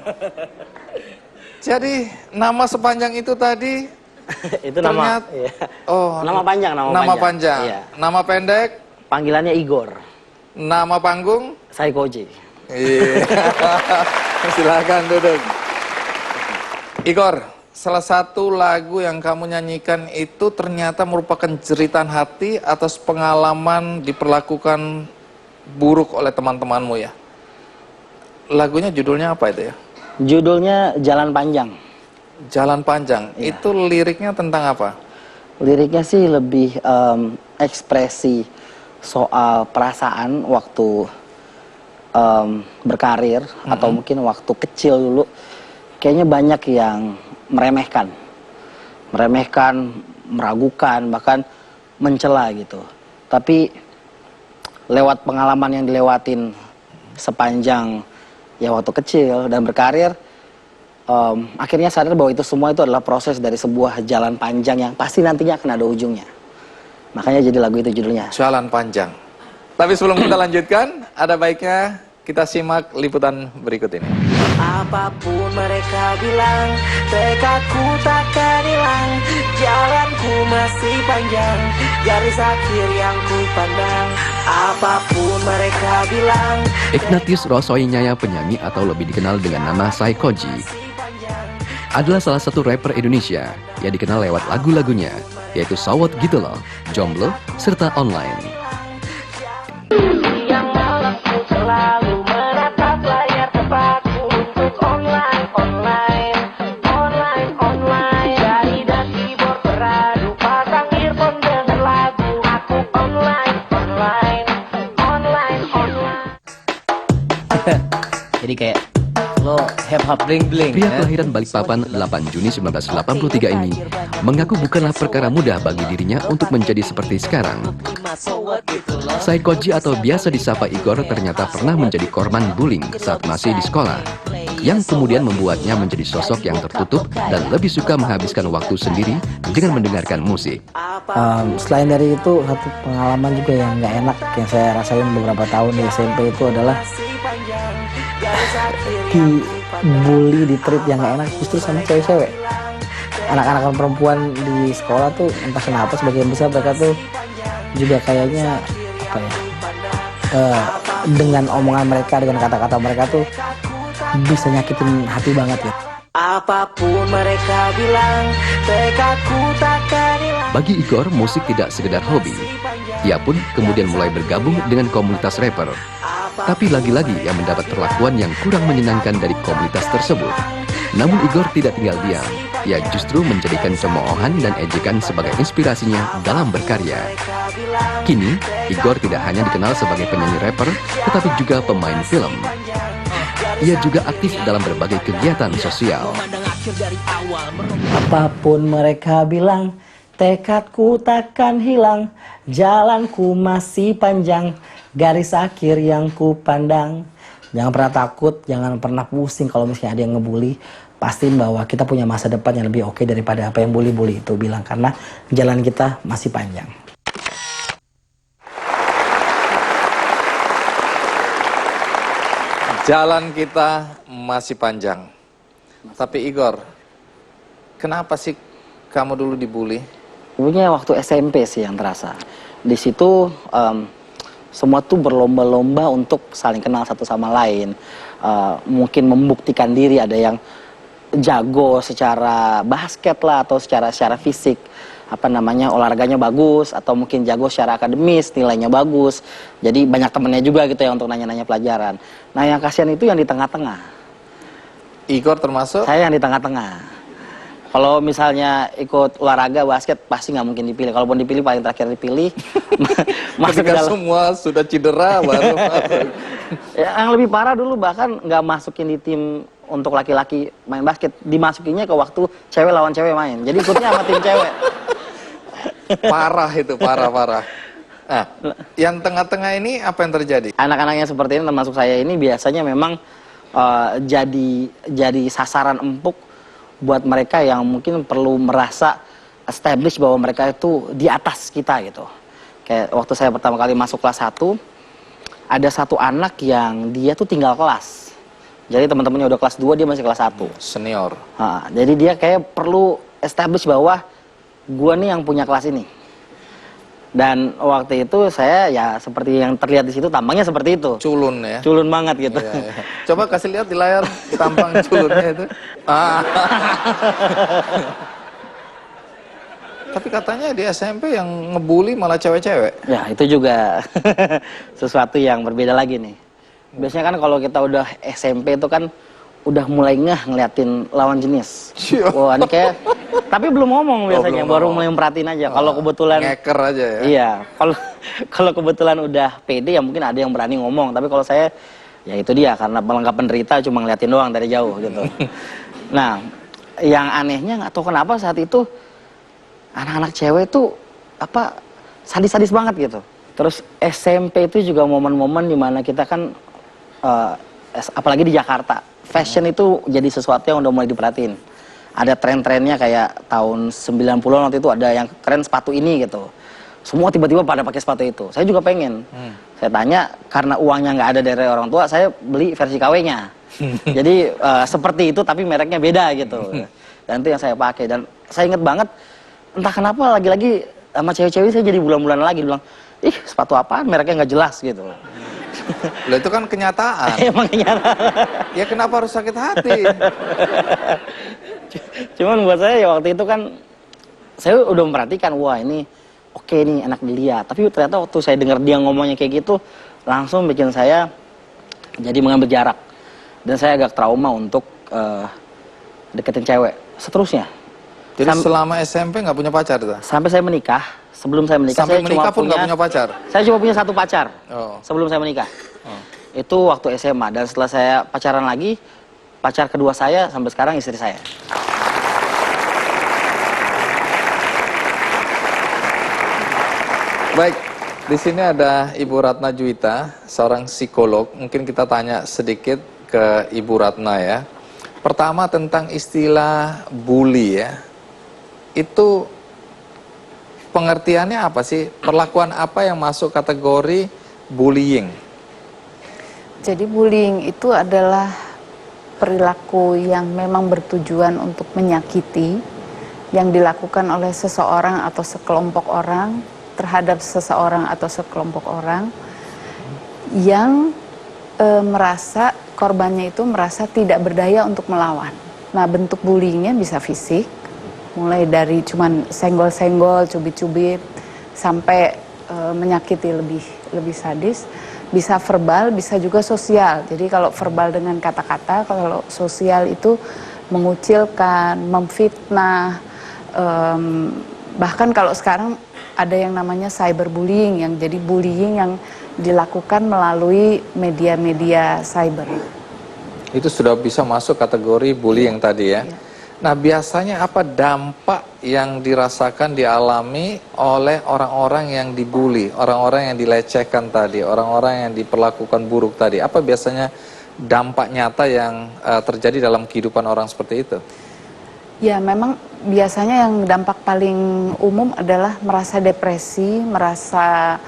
Jadi, nama sepanjang itu tadi Itu nama, ternyata, iya. oh, Nama panjang, nama panjang. Iya. Nama pendek, Panggilannya Igor. nama panggung. Saikoji. Iya. Silakan duduk. Igor, salah satu lagu yang kamu nyanyikan itu ternyata merupakan jeritan hati atas pengalaman diperlakukan buruk oleh teman-temanmu ya. Lagunya judulnya apa itu ya? Judulnya Jalan Panjang. Jalan Panjang. Iya. Itu liriknya tentang apa? Liriknya sih lebih ekspresi soal perasaan waktu berkarir atau mungkin waktu kecil dulu. Kayaknya banyak yang meremehkan, meragukan, bahkan mencela gitu. Tapi lewat pengalaman yang dilewatin sepanjang ya waktu kecil dan berkarir, akhirnya sadar bahwa itu semua itu adalah proses dari sebuah jalan panjang yang pasti nantinya akan ada ujungnya. Makanya jadi lagu itu judulnya Jalan Panjang. Tapi sebelum kita lanjutkan, ada baiknya kita simak liputan berikut ini. Apapun mereka bilang, tekadku takkan hilang. Jalanku masih panjang, garis akhir yang ku pandang. Apapun mereka bilang. Ignatius Rosoinaya Penyamin atau lebih dikenal dengan nama Saikoji adalah salah satu rapper Indonesia yang dikenal lewat lagu-lagunya, yaitu Sawot Gitu Loh, Jomblo, serta Online. Yang malamku selalu menatap layar tempatku untuk online. Jari dan keyboard beradu, pasang earphone dengan lagu. Aku online. Jadi kayak lo hip hop bling bling. Pria kelahiran Balikpapan 8 Juni 1983 ini mengaku bukanlah perkara mudah bagi dirinya untuk menjadi seperti sekarang. Saikoji atau biasa disapa Igor ternyata pernah menjadi korban bullying saat masih di sekolah, yang kemudian membuatnya menjadi sosok yang tertutup dan lebih suka menghabiskan waktu sendiri dengan mendengarkan musik. Selain dari itu, satu pengalaman juga yang nggak enak yang saya rasain beberapa tahun di SMP itu adalah dibully, di trip yang nggak enak justru sama cewek-cewek. anak-anak perempuan di sekolah tuh entah kenapa sebagian besar mereka tuh juga kayaknya apa ya, dengan omongan mereka, dengan kata-kata mereka tuh bisa nyakitin hati banget ya. Apapun mereka bilang, tekadku takkan hilang. Bagi Igor, musik tidak sekedar hobi. Ia pun kemudian mulai bergabung dengan komunitas rapper. Tapi lagi-lagi ia mendapat perlakuan yang kurang menyenangkan dari komunitas tersebut. Namun Igor tidak tinggal diam. Ia justru menjadikan cemoohan dan ejekan sebagai inspirasinya dalam berkarya. Kini, Igor tidak hanya dikenal sebagai penyanyi rapper, tetapi juga pemain film. Ia juga aktif dalam berbagai kegiatan sosial. Apapun mereka bilang, tekadku takkan hilang, jalanku masih panjang, garis akhir yang ku pandang. Jangan pernah takut, jangan pernah pusing kalau misalnya ada yang ngebully. Pastiin bahwa kita punya masa depan yang lebih oke daripada apa yang bully-bully itu bilang, karena jalan kita masih panjang. Jalan kita masih panjang. Tapi Igor, kenapa sih kamu dulu dibully? Sebenarnya waktu SMP sih yang terasa. Di situ semua tuh berlomba-lomba untuk saling kenal satu sama lain. Mungkin membuktikan diri, ada yang jago secara basket lah atau secara fisik, olahraganya bagus, atau mungkin jago secara akademis, nilainya bagus. Jadi banyak temennya juga gitu ya untuk nanya-nanya pelajaran. Nah yang kasihan itu yang di tengah-tengah. Igor termasuk? Saya yang di tengah-tengah. Kalau misalnya ikut olahraga basket pasti nggak mungkin dipilih. Kalaupun dipilih paling terakhir dipilih. Masuk ke dalam. Semua sudah cedera baru masuk. Ya, yang lebih parah dulu bahkan nggak masukin di tim untuk laki-laki main basket, dimasukinnya ke waktu cewek lawan cewek main. Jadi ikutnya sama tim cewek. Parah itu, parah. Nah, yang tengah-tengah ini apa yang terjadi? Anak-anak yang seperti ini termasuk saya ini biasanya memang jadi sasaran empuk buat mereka yang mungkin perlu merasa establish bahwa mereka itu di atas kita gitu. Kayak waktu saya pertama kali masuk kelas 1, ada satu anak yang dia tuh tinggal kelas. Jadi teman-temannya udah kelas 2, dia masih kelas 1. Senior. Jadi dia kayak perlu establish bahwa gua nih yang punya kelas ini. Dan waktu itu saya ya seperti yang terlihat di situ, tampangnya seperti itu. Culun ya. Culun banget gitu. Iya. Coba kasih lihat di layar tampang culunnya itu. Tapi katanya di SMP yang ngebully malah cewek-cewek. Ya itu juga sesuatu yang berbeda lagi nih. Biasanya kan kalau kita udah SMP itu kan udah mulai ngeliatin lawan jenis. Wah ini kayak, tapi belum ngomong biasanya, baru mulai merhatiin aja. Kalau kebetulan ngeker aja ya. Iya, kalau kebetulan udah pede ya mungkin ada yang berani ngomong. Tapi kalau saya ya itu dia, karena melengkap penderita cuma ngeliatin doang dari jauh gitu. Nah, yang anehnya nggak tahu kenapa saat itu anak-anak cewek itu sadis-sadis banget gitu. Terus SMP itu juga momen-momen dimana kita kan apalagi di Jakarta, fashion itu jadi sesuatu yang udah mulai diperhatiin. Ada tren-trennya kayak tahun 90-an waktu itu ada yang keren sepatu ini gitu. Semua tiba-tiba pada pakai sepatu itu. Saya juga pengen. Saya tanya, karena uangnya nggak ada dari orang tua, saya beli versi KW-nya. Jadi seperti itu tapi mereknya beda gitu. Dan itu yang saya pakai. Dan saya inget banget, entah kenapa lagi-lagi sama cewek-cewek saya jadi bulan-bulan lagi bilang, ih sepatu apaan, mereknya nggak jelas gitu. Loh itu kan kenyataan. Emang kenyataan. Ya kenapa harus sakit hati? Cuman buat saya ya waktu itu kan saya udah memperhatikan, wah ini oke nih enak dilihat. Tapi ternyata waktu saya dengar dia ngomongnya kayak gitu, langsung bikin saya jadi mengambil jarak. Dan saya agak trauma untuk deketin cewek seterusnya. Jadi selama SMP nggak punya pacar tuh? Sampai saya menikah. Sebelum saya menikah, sampai saya menikah cuma pun nggak punya pacar? Saya cuma punya satu pacar sebelum saya menikah. Itu waktu SMA. Dan setelah saya pacaran lagi, pacar kedua saya sampai sekarang istri saya. Baik, di sini ada Ibu Ratna Juwita, seorang psikolog. Mungkin kita tanya sedikit ke Ibu Ratna ya. Pertama tentang istilah bully ya. Itu pengertiannya apa sih? Perlakuan apa yang masuk kategori bullying? Jadi bullying itu adalah perilaku yang memang bertujuan untuk menyakiti yang dilakukan oleh seseorang atau sekelompok orang terhadap seseorang atau sekelompok orang yang merasa korbannya itu merasa tidak berdaya untuk melawan. Nah, bentuk bullyingnya bisa fisik, mulai dari cuman senggol-senggol, cubit-cubit, sampai menyakiti lebih sadis. Bisa verbal, bisa juga sosial. Jadi kalau verbal dengan kata-kata, kalau sosial itu mengucilkan, memfitnah, bahkan kalau sekarang ada yang namanya cyberbullying, yang jadi bullying yang dilakukan melalui media-media cyber. Itu sudah bisa masuk kategori bullying tadi ya. Nah, biasanya apa dampak yang dirasakan, dialami oleh orang-orang yang dibully, orang-orang yang dilecehkan tadi, orang-orang yang diperlakukan buruk tadi? Apa biasanya dampak nyata yang terjadi dalam kehidupan orang seperti itu? Ya, memang biasanya yang dampak paling umum adalah merasa depresi, merasa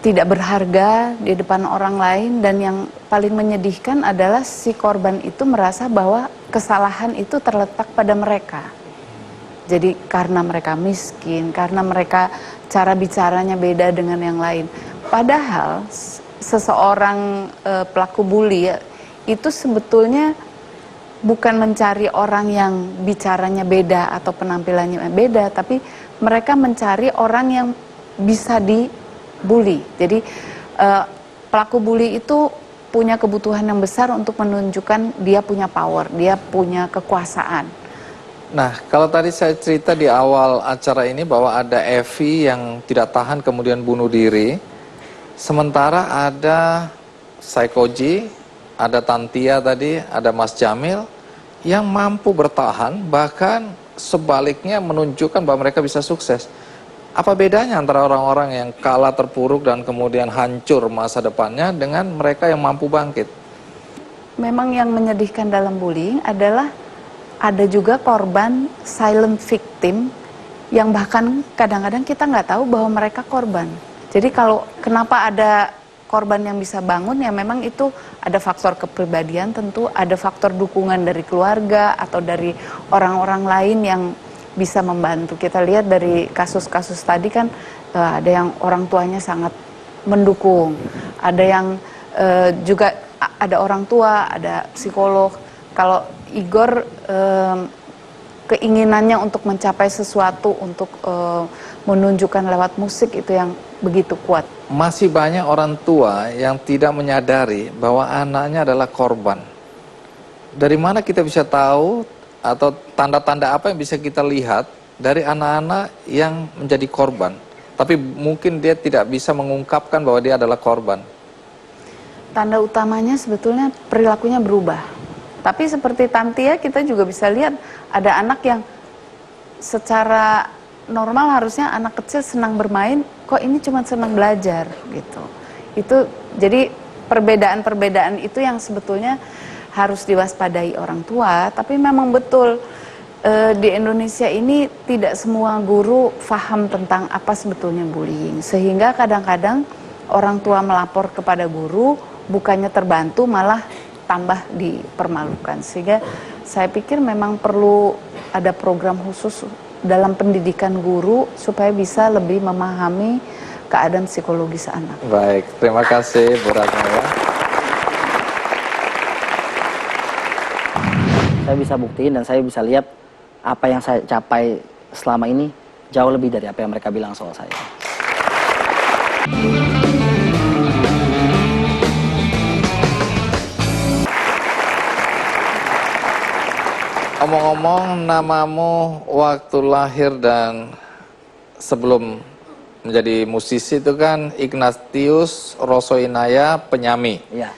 tidak berharga di depan orang lain, dan yang paling menyedihkan adalah si korban itu merasa bahwa kesalahan itu terletak pada mereka. Jadi karena mereka miskin, karena mereka cara bicaranya beda dengan yang lain. Padahal seseorang pelaku bully itu sebetulnya bukan mencari orang yang bicaranya beda atau penampilannya beda, tapi mereka mencari orang yang bisa dibully. Jadi pelaku bully itu punya kebutuhan yang besar untuk menunjukkan dia punya power, dia punya kekuasaan. Nah, kalau tadi saya cerita di awal acara ini bahwa ada Evi yang tidak tahan kemudian bunuh diri, sementara ada Saikoji, ada Tantia tadi, ada Mas Jamil yang mampu bertahan, bahkan sebaliknya menunjukkan bahwa mereka bisa sukses. Apa bedanya antara orang-orang yang kalah terpuruk dan kemudian hancur masa depannya dengan mereka yang mampu bangkit? Memang yang menyedihkan dalam bullying adalah ada juga korban silent victim yang bahkan kadang-kadang kita nggak tahu bahwa mereka korban. Jadi kalau kenapa ada korban yang bisa bangun, ya memang itu ada faktor kepribadian tentu, ada faktor dukungan dari keluarga atau dari orang-orang lain yang bisa membantu. Kita lihat dari kasus-kasus tadi kan ada yang orang tuanya sangat mendukung, ada yang juga ada orang tua, ada psikolog. Kalau Igor keinginannya untuk mencapai sesuatu, untuk menunjukkan lewat musik itu yang begitu kuat. Masih banyak orang tua yang tidak menyadari bahwa anaknya adalah korban. Dari mana kita bisa tahu atau tanda-tanda apa yang bisa kita lihat dari anak-anak yang menjadi korban, tapi mungkin dia tidak bisa mengungkapkan bahwa dia adalah korban? Tanda utamanya sebetulnya perilakunya berubah. Tapi seperti Tantia, kita juga bisa lihat ada anak yang secara normal harusnya anak kecil senang bermain, kok ini cuma senang belajar gitu. Itu jadi perbedaan-perbedaan itu yang sebetulnya harus diwaspadai orang tua. Tapi memang betul di Indonesia ini tidak semua guru paham tentang apa sebetulnya bullying, sehingga kadang-kadang orang tua melapor kepada guru bukannya terbantu malah tambah dipermalukan. Sehingga saya pikir memang perlu ada program khusus dalam pendidikan guru supaya bisa lebih memahami keadaan psikologis anak. Baik, terima kasih Bu Ratnawa. Saya bisa buktiin dan saya bisa lihat apa yang saya capai selama ini jauh lebih dari apa yang mereka bilang soal saya. Omong-omong, namamu waktu lahir dan sebelum menjadi musisi itu kan Ignatius Rosoinaya Penyami. Iya.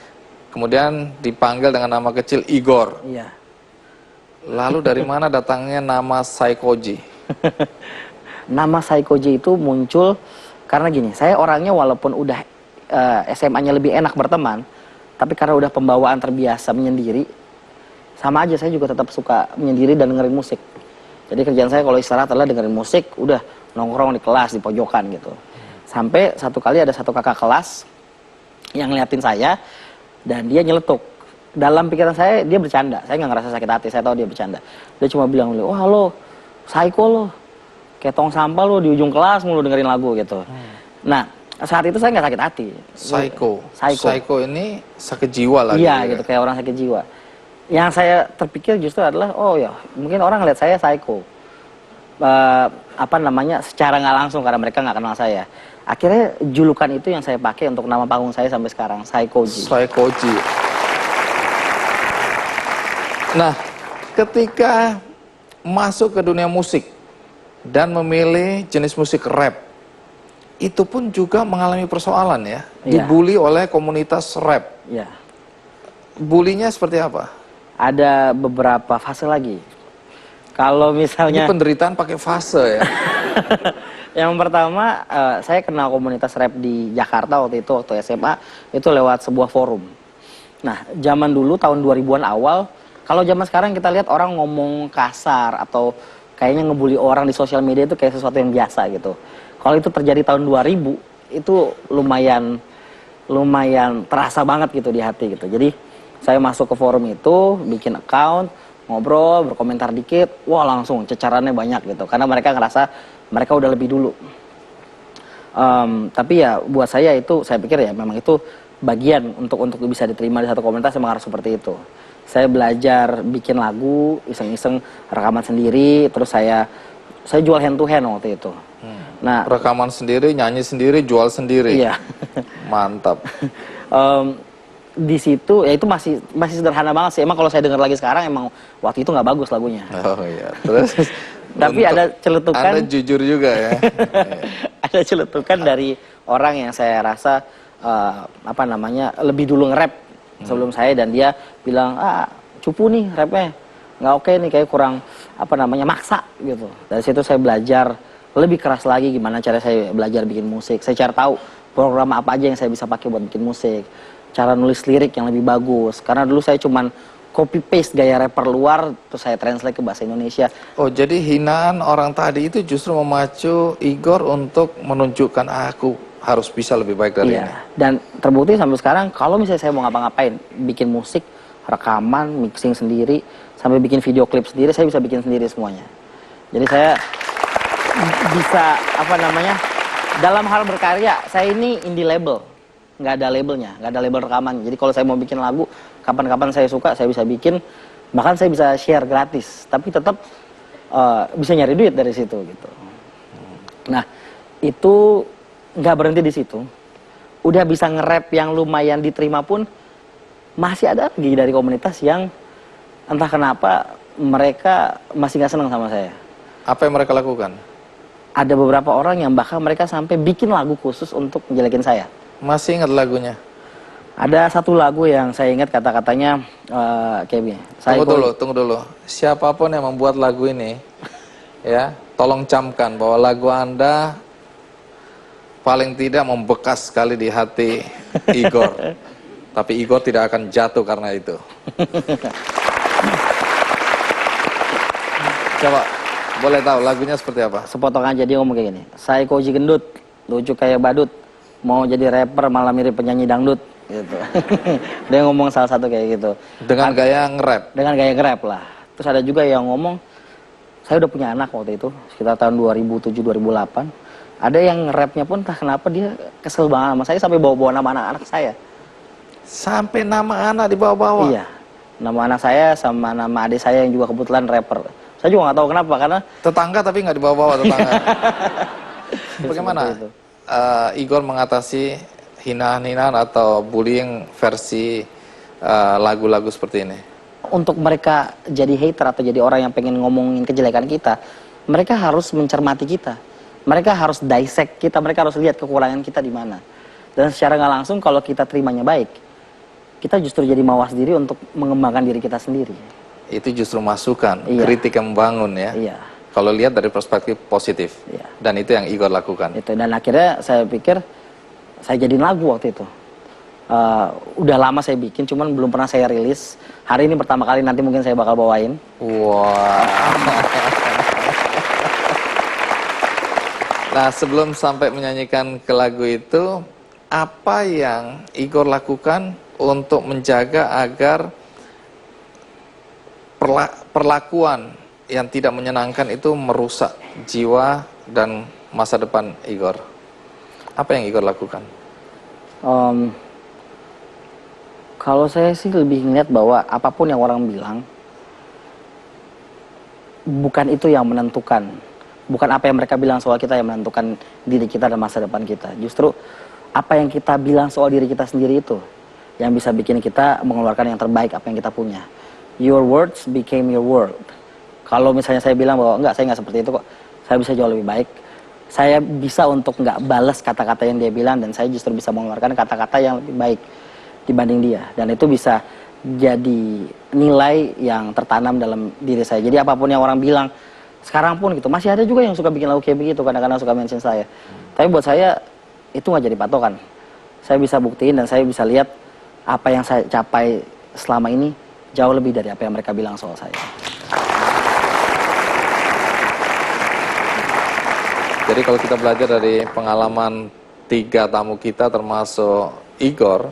Kemudian dipanggil dengan nama kecil Igor. Iya. Lalu dari mana datangnya nama Saikoji? Nama Saikoji itu muncul karena gini, saya orangnya walaupun udah SMA-nya lebih enak berteman, tapi karena udah pembawaan terbiasa menyendiri, sama aja saya juga tetap suka menyendiri dan dengerin musik. Jadi kerjaan saya kalau istirahat adalah dengerin musik, udah nongkrong di kelas, di pojokan gitu. Sampai satu kali ada satu kakak kelas yang ngeliatin saya dan dia nyeletuk. Dalam pikiran saya dia bercanda, saya nggak ngerasa sakit hati, saya tahu dia bercanda. Dia cuma bilang, "Oh halo, psycho lo, kayak tong sampah lo di ujung kelas mulu dengerin lagu gitu. Nah, saat itu saya nggak sakit hati. Psycho ini sakit jiwa lagi. Iya gitu, kayak orang sakit jiwa. Yang saya terpikir justru adalah, oh ya mungkin orang ngeliat saya psycho. Apa namanya, secara nggak langsung karena mereka nggak kenal saya. Akhirnya julukan itu yang saya pakai untuk nama panggung saya sampai sekarang, Psychoji. Psychoji. Nah, ketika masuk ke dunia musik dan memilih jenis musik rap, itu pun juga mengalami persoalan ya, dibully oleh komunitas rap. Iya. Bulinya seperti apa? Ada beberapa fase lagi. Kalau misalnya... Ini penderitaan pakai fase ya? Yang pertama, saya kenal komunitas rap di Jakarta waktu SMA, itu lewat sebuah forum. Nah, zaman dulu tahun 2000-an awal, kalau zaman sekarang kita lihat orang ngomong kasar atau kayaknya ngebully orang di sosial media itu kayak sesuatu yang biasa gitu. Kalau itu terjadi tahun 2000, itu lumayan terasa banget gitu di hati gitu. Jadi saya masuk ke forum itu, bikin account, ngobrol, berkomentar dikit, wah langsung cecarannya banyak gitu. Karena mereka ngerasa mereka udah lebih dulu. Tapi ya buat saya itu, saya pikir ya memang itu bagian untuk bisa diterima di satu komunitas memang harus seperti itu. Saya belajar bikin lagu, iseng-iseng rekaman sendiri, terus saya jual hand to hand waktu itu. Nah, rekaman sendiri, nyanyi sendiri, jual sendiri. Iya. Mantap. Di situ ya itu masih sederhana banget sih. Emang kalau saya dengar lagi sekarang emang waktu itu nggak bagus lagunya. Oh iya. Terus tapi ada celetukan. Anda jujur juga ya. Ada celetukan dari orang yang saya rasa apa namanya lebih dulu nge-rap sebelum saya, dan dia bilang cupu nih rapnya, nggak oke nih, kayak kurang apa namanya maksa gitu. Dari situ saya belajar lebih keras lagi gimana cara saya belajar bikin musik. Saya cari tahu program apa aja yang saya bisa pakai buat bikin musik, cara nulis lirik yang lebih bagus. Karena dulu saya cuman copy paste gaya rapper luar, terus saya translate ke bahasa Indonesia. Oh, jadi hinaan orang tadi itu justru memacu Igor untuk menunjukkan aku harus bisa lebih baik dari ini. Dan terbukti sampai sekarang kalau misalnya saya mau ngapa-ngapain, bikin musik, rekaman, mixing sendiri, sampai bikin video klip sendiri, saya bisa bikin sendiri semuanya. Jadi saya bisa apa namanya, dalam hal berkarya, saya ini indie label. Nggak ada labelnya, nggak ada label rekaman. Jadi kalau saya mau bikin lagu, kapan-kapan saya suka, saya bisa bikin, bahkan saya bisa share gratis. Tapi tetap bisa nyari duit dari situ gitu. Nah, itu nggak berhenti di situ. Udah bisa nge-rap yang lumayan diterima pun, masih ada lagi dari komunitas yang entah kenapa mereka masih nggak senang sama saya. Apa yang mereka lakukan? Ada beberapa orang yang bahkan mereka sampai bikin lagu khusus untuk menjelekin saya. Masih ingat lagunya? Ada satu lagu yang saya ingat kata-katanya kayak gini. Tunggu dulu. Siapapun yang membuat lagu ini, ya, tolong camkan bahwa lagu Anda paling tidak membekas sekali di hati Igor. Tapi Igor tidak akan jatuh karena itu. Coba, boleh tahu lagunya seperti apa? Sepotong aja, dia ngomong kayak gini. Psychoji gendut, lucu kayak badut, mau jadi rapper malah mirip penyanyi dangdut gitu. Dia ngomong salah satu kayak gitu. Dengan gaya nge-rap? Dengan gaya nge-rap lah. Terus ada juga yang ngomong, saya udah punya anak waktu itu, sekitar tahun 2007-2008. Ada yang nge-rapnya pun entah kenapa dia kesel banget sama saya sampai bawa-bawa nama anak-anak saya. Sampai nama anak dibawa-bawa? Iya. Nama anak saya sama nama adik saya yang juga kebetulan rapper. Saya juga nggak tahu kenapa, karena tetangga tapi nggak dibawa-bawa tetangga. Bagaimana Igor mengatasi hinaan-hinaan atau bullying versi lagu-lagu seperti ini? Untuk mereka jadi hater atau jadi orang yang pengen ngomongin kejelekan kita, mereka harus mencermati kita. Mereka harus dissect kita, mereka harus lihat kekurangan kita di mana. Dan secara nggak langsung kalau kita terimanya baik, kita justru jadi mawas diri untuk mengembangkan diri kita sendiri. Itu justru masukan, kritik yang membangun ya. Iya. Kalau lihat dari perspektif positif. Iya. Dan itu yang Igor lakukan. Itu, dan akhirnya saya pikir saya jadiin lagu waktu itu. Udah lama saya bikin, cuman belum pernah saya rilis. Hari ini pertama kali, nanti mungkin saya bakal bawain. Wah. Nah, sebelum sampai menyanyikan ke lagu itu, apa yang Igor lakukan untuk menjaga agar perlakuan yang tidak menyenangkan itu merusak jiwa dan masa depan Igor. Apa yang Igor lakukan? Kalau saya sih lebih ngeliat bahwa apapun yang orang bilang, bukan itu yang menentukan. Bukan apa yang mereka bilang soal kita yang menentukan diri kita dan masa depan kita. Justru apa yang kita bilang soal diri kita sendiri itu yang bisa bikin kita mengeluarkan yang terbaik apa yang kita punya. Your words became your world. Kalau misalnya saya bilang bahwa enggak, saya nggak seperti itu kok, saya bisa jauh lebih baik, saya bisa untuk nggak balas kata-kata yang dia bilang, dan saya justru bisa mengeluarkan kata-kata yang lebih baik dibanding dia, dan itu bisa jadi nilai yang tertanam dalam diri saya. Jadi apapun yang orang bilang sekarang pun gitu, masih ada juga yang suka bikin lagu kayak begitu, kadang-kadang suka mention saya, tapi buat saya itu nggak jadi patokan. Saya bisa buktiin dan saya bisa lihat apa yang saya capai selama ini jauh lebih dari apa yang mereka bilang soal saya. Jadi kalau kita belajar dari pengalaman 3 tamu kita termasuk Igor,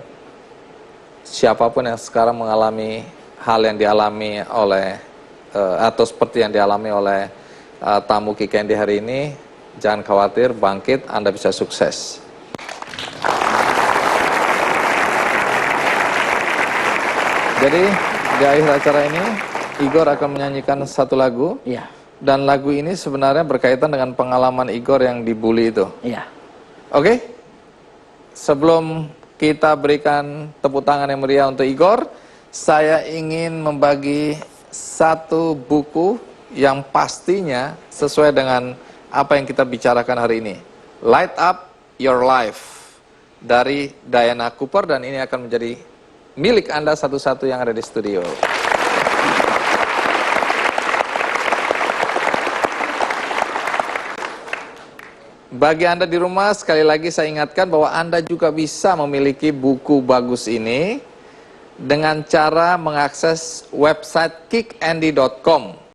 siapapun yang sekarang mengalami hal yang dialami oleh atau seperti yang dialami oleh tamu Kikendi hari ini, jangan khawatir, bangkit, Anda bisa sukses. Jadi di akhir acara ini Igor akan menyanyikan satu lagu. Iya. Dan lagu ini sebenarnya berkaitan dengan pengalaman Igor yang dibully itu. Iya. Oke? Sebelum kita berikan tepuk tangan yang meriah untuk Igor, saya ingin membagi satu buku yang pastinya sesuai dengan apa yang kita bicarakan hari ini. Light Up Your Life dari Diana Cooper, dan ini akan menjadi milik Anda satu-satu yang ada di studio. Bagi Anda di rumah, sekali lagi saya ingatkan bahwa Anda juga bisa memiliki buku bagus ini dengan cara mengakses website kickandy.com.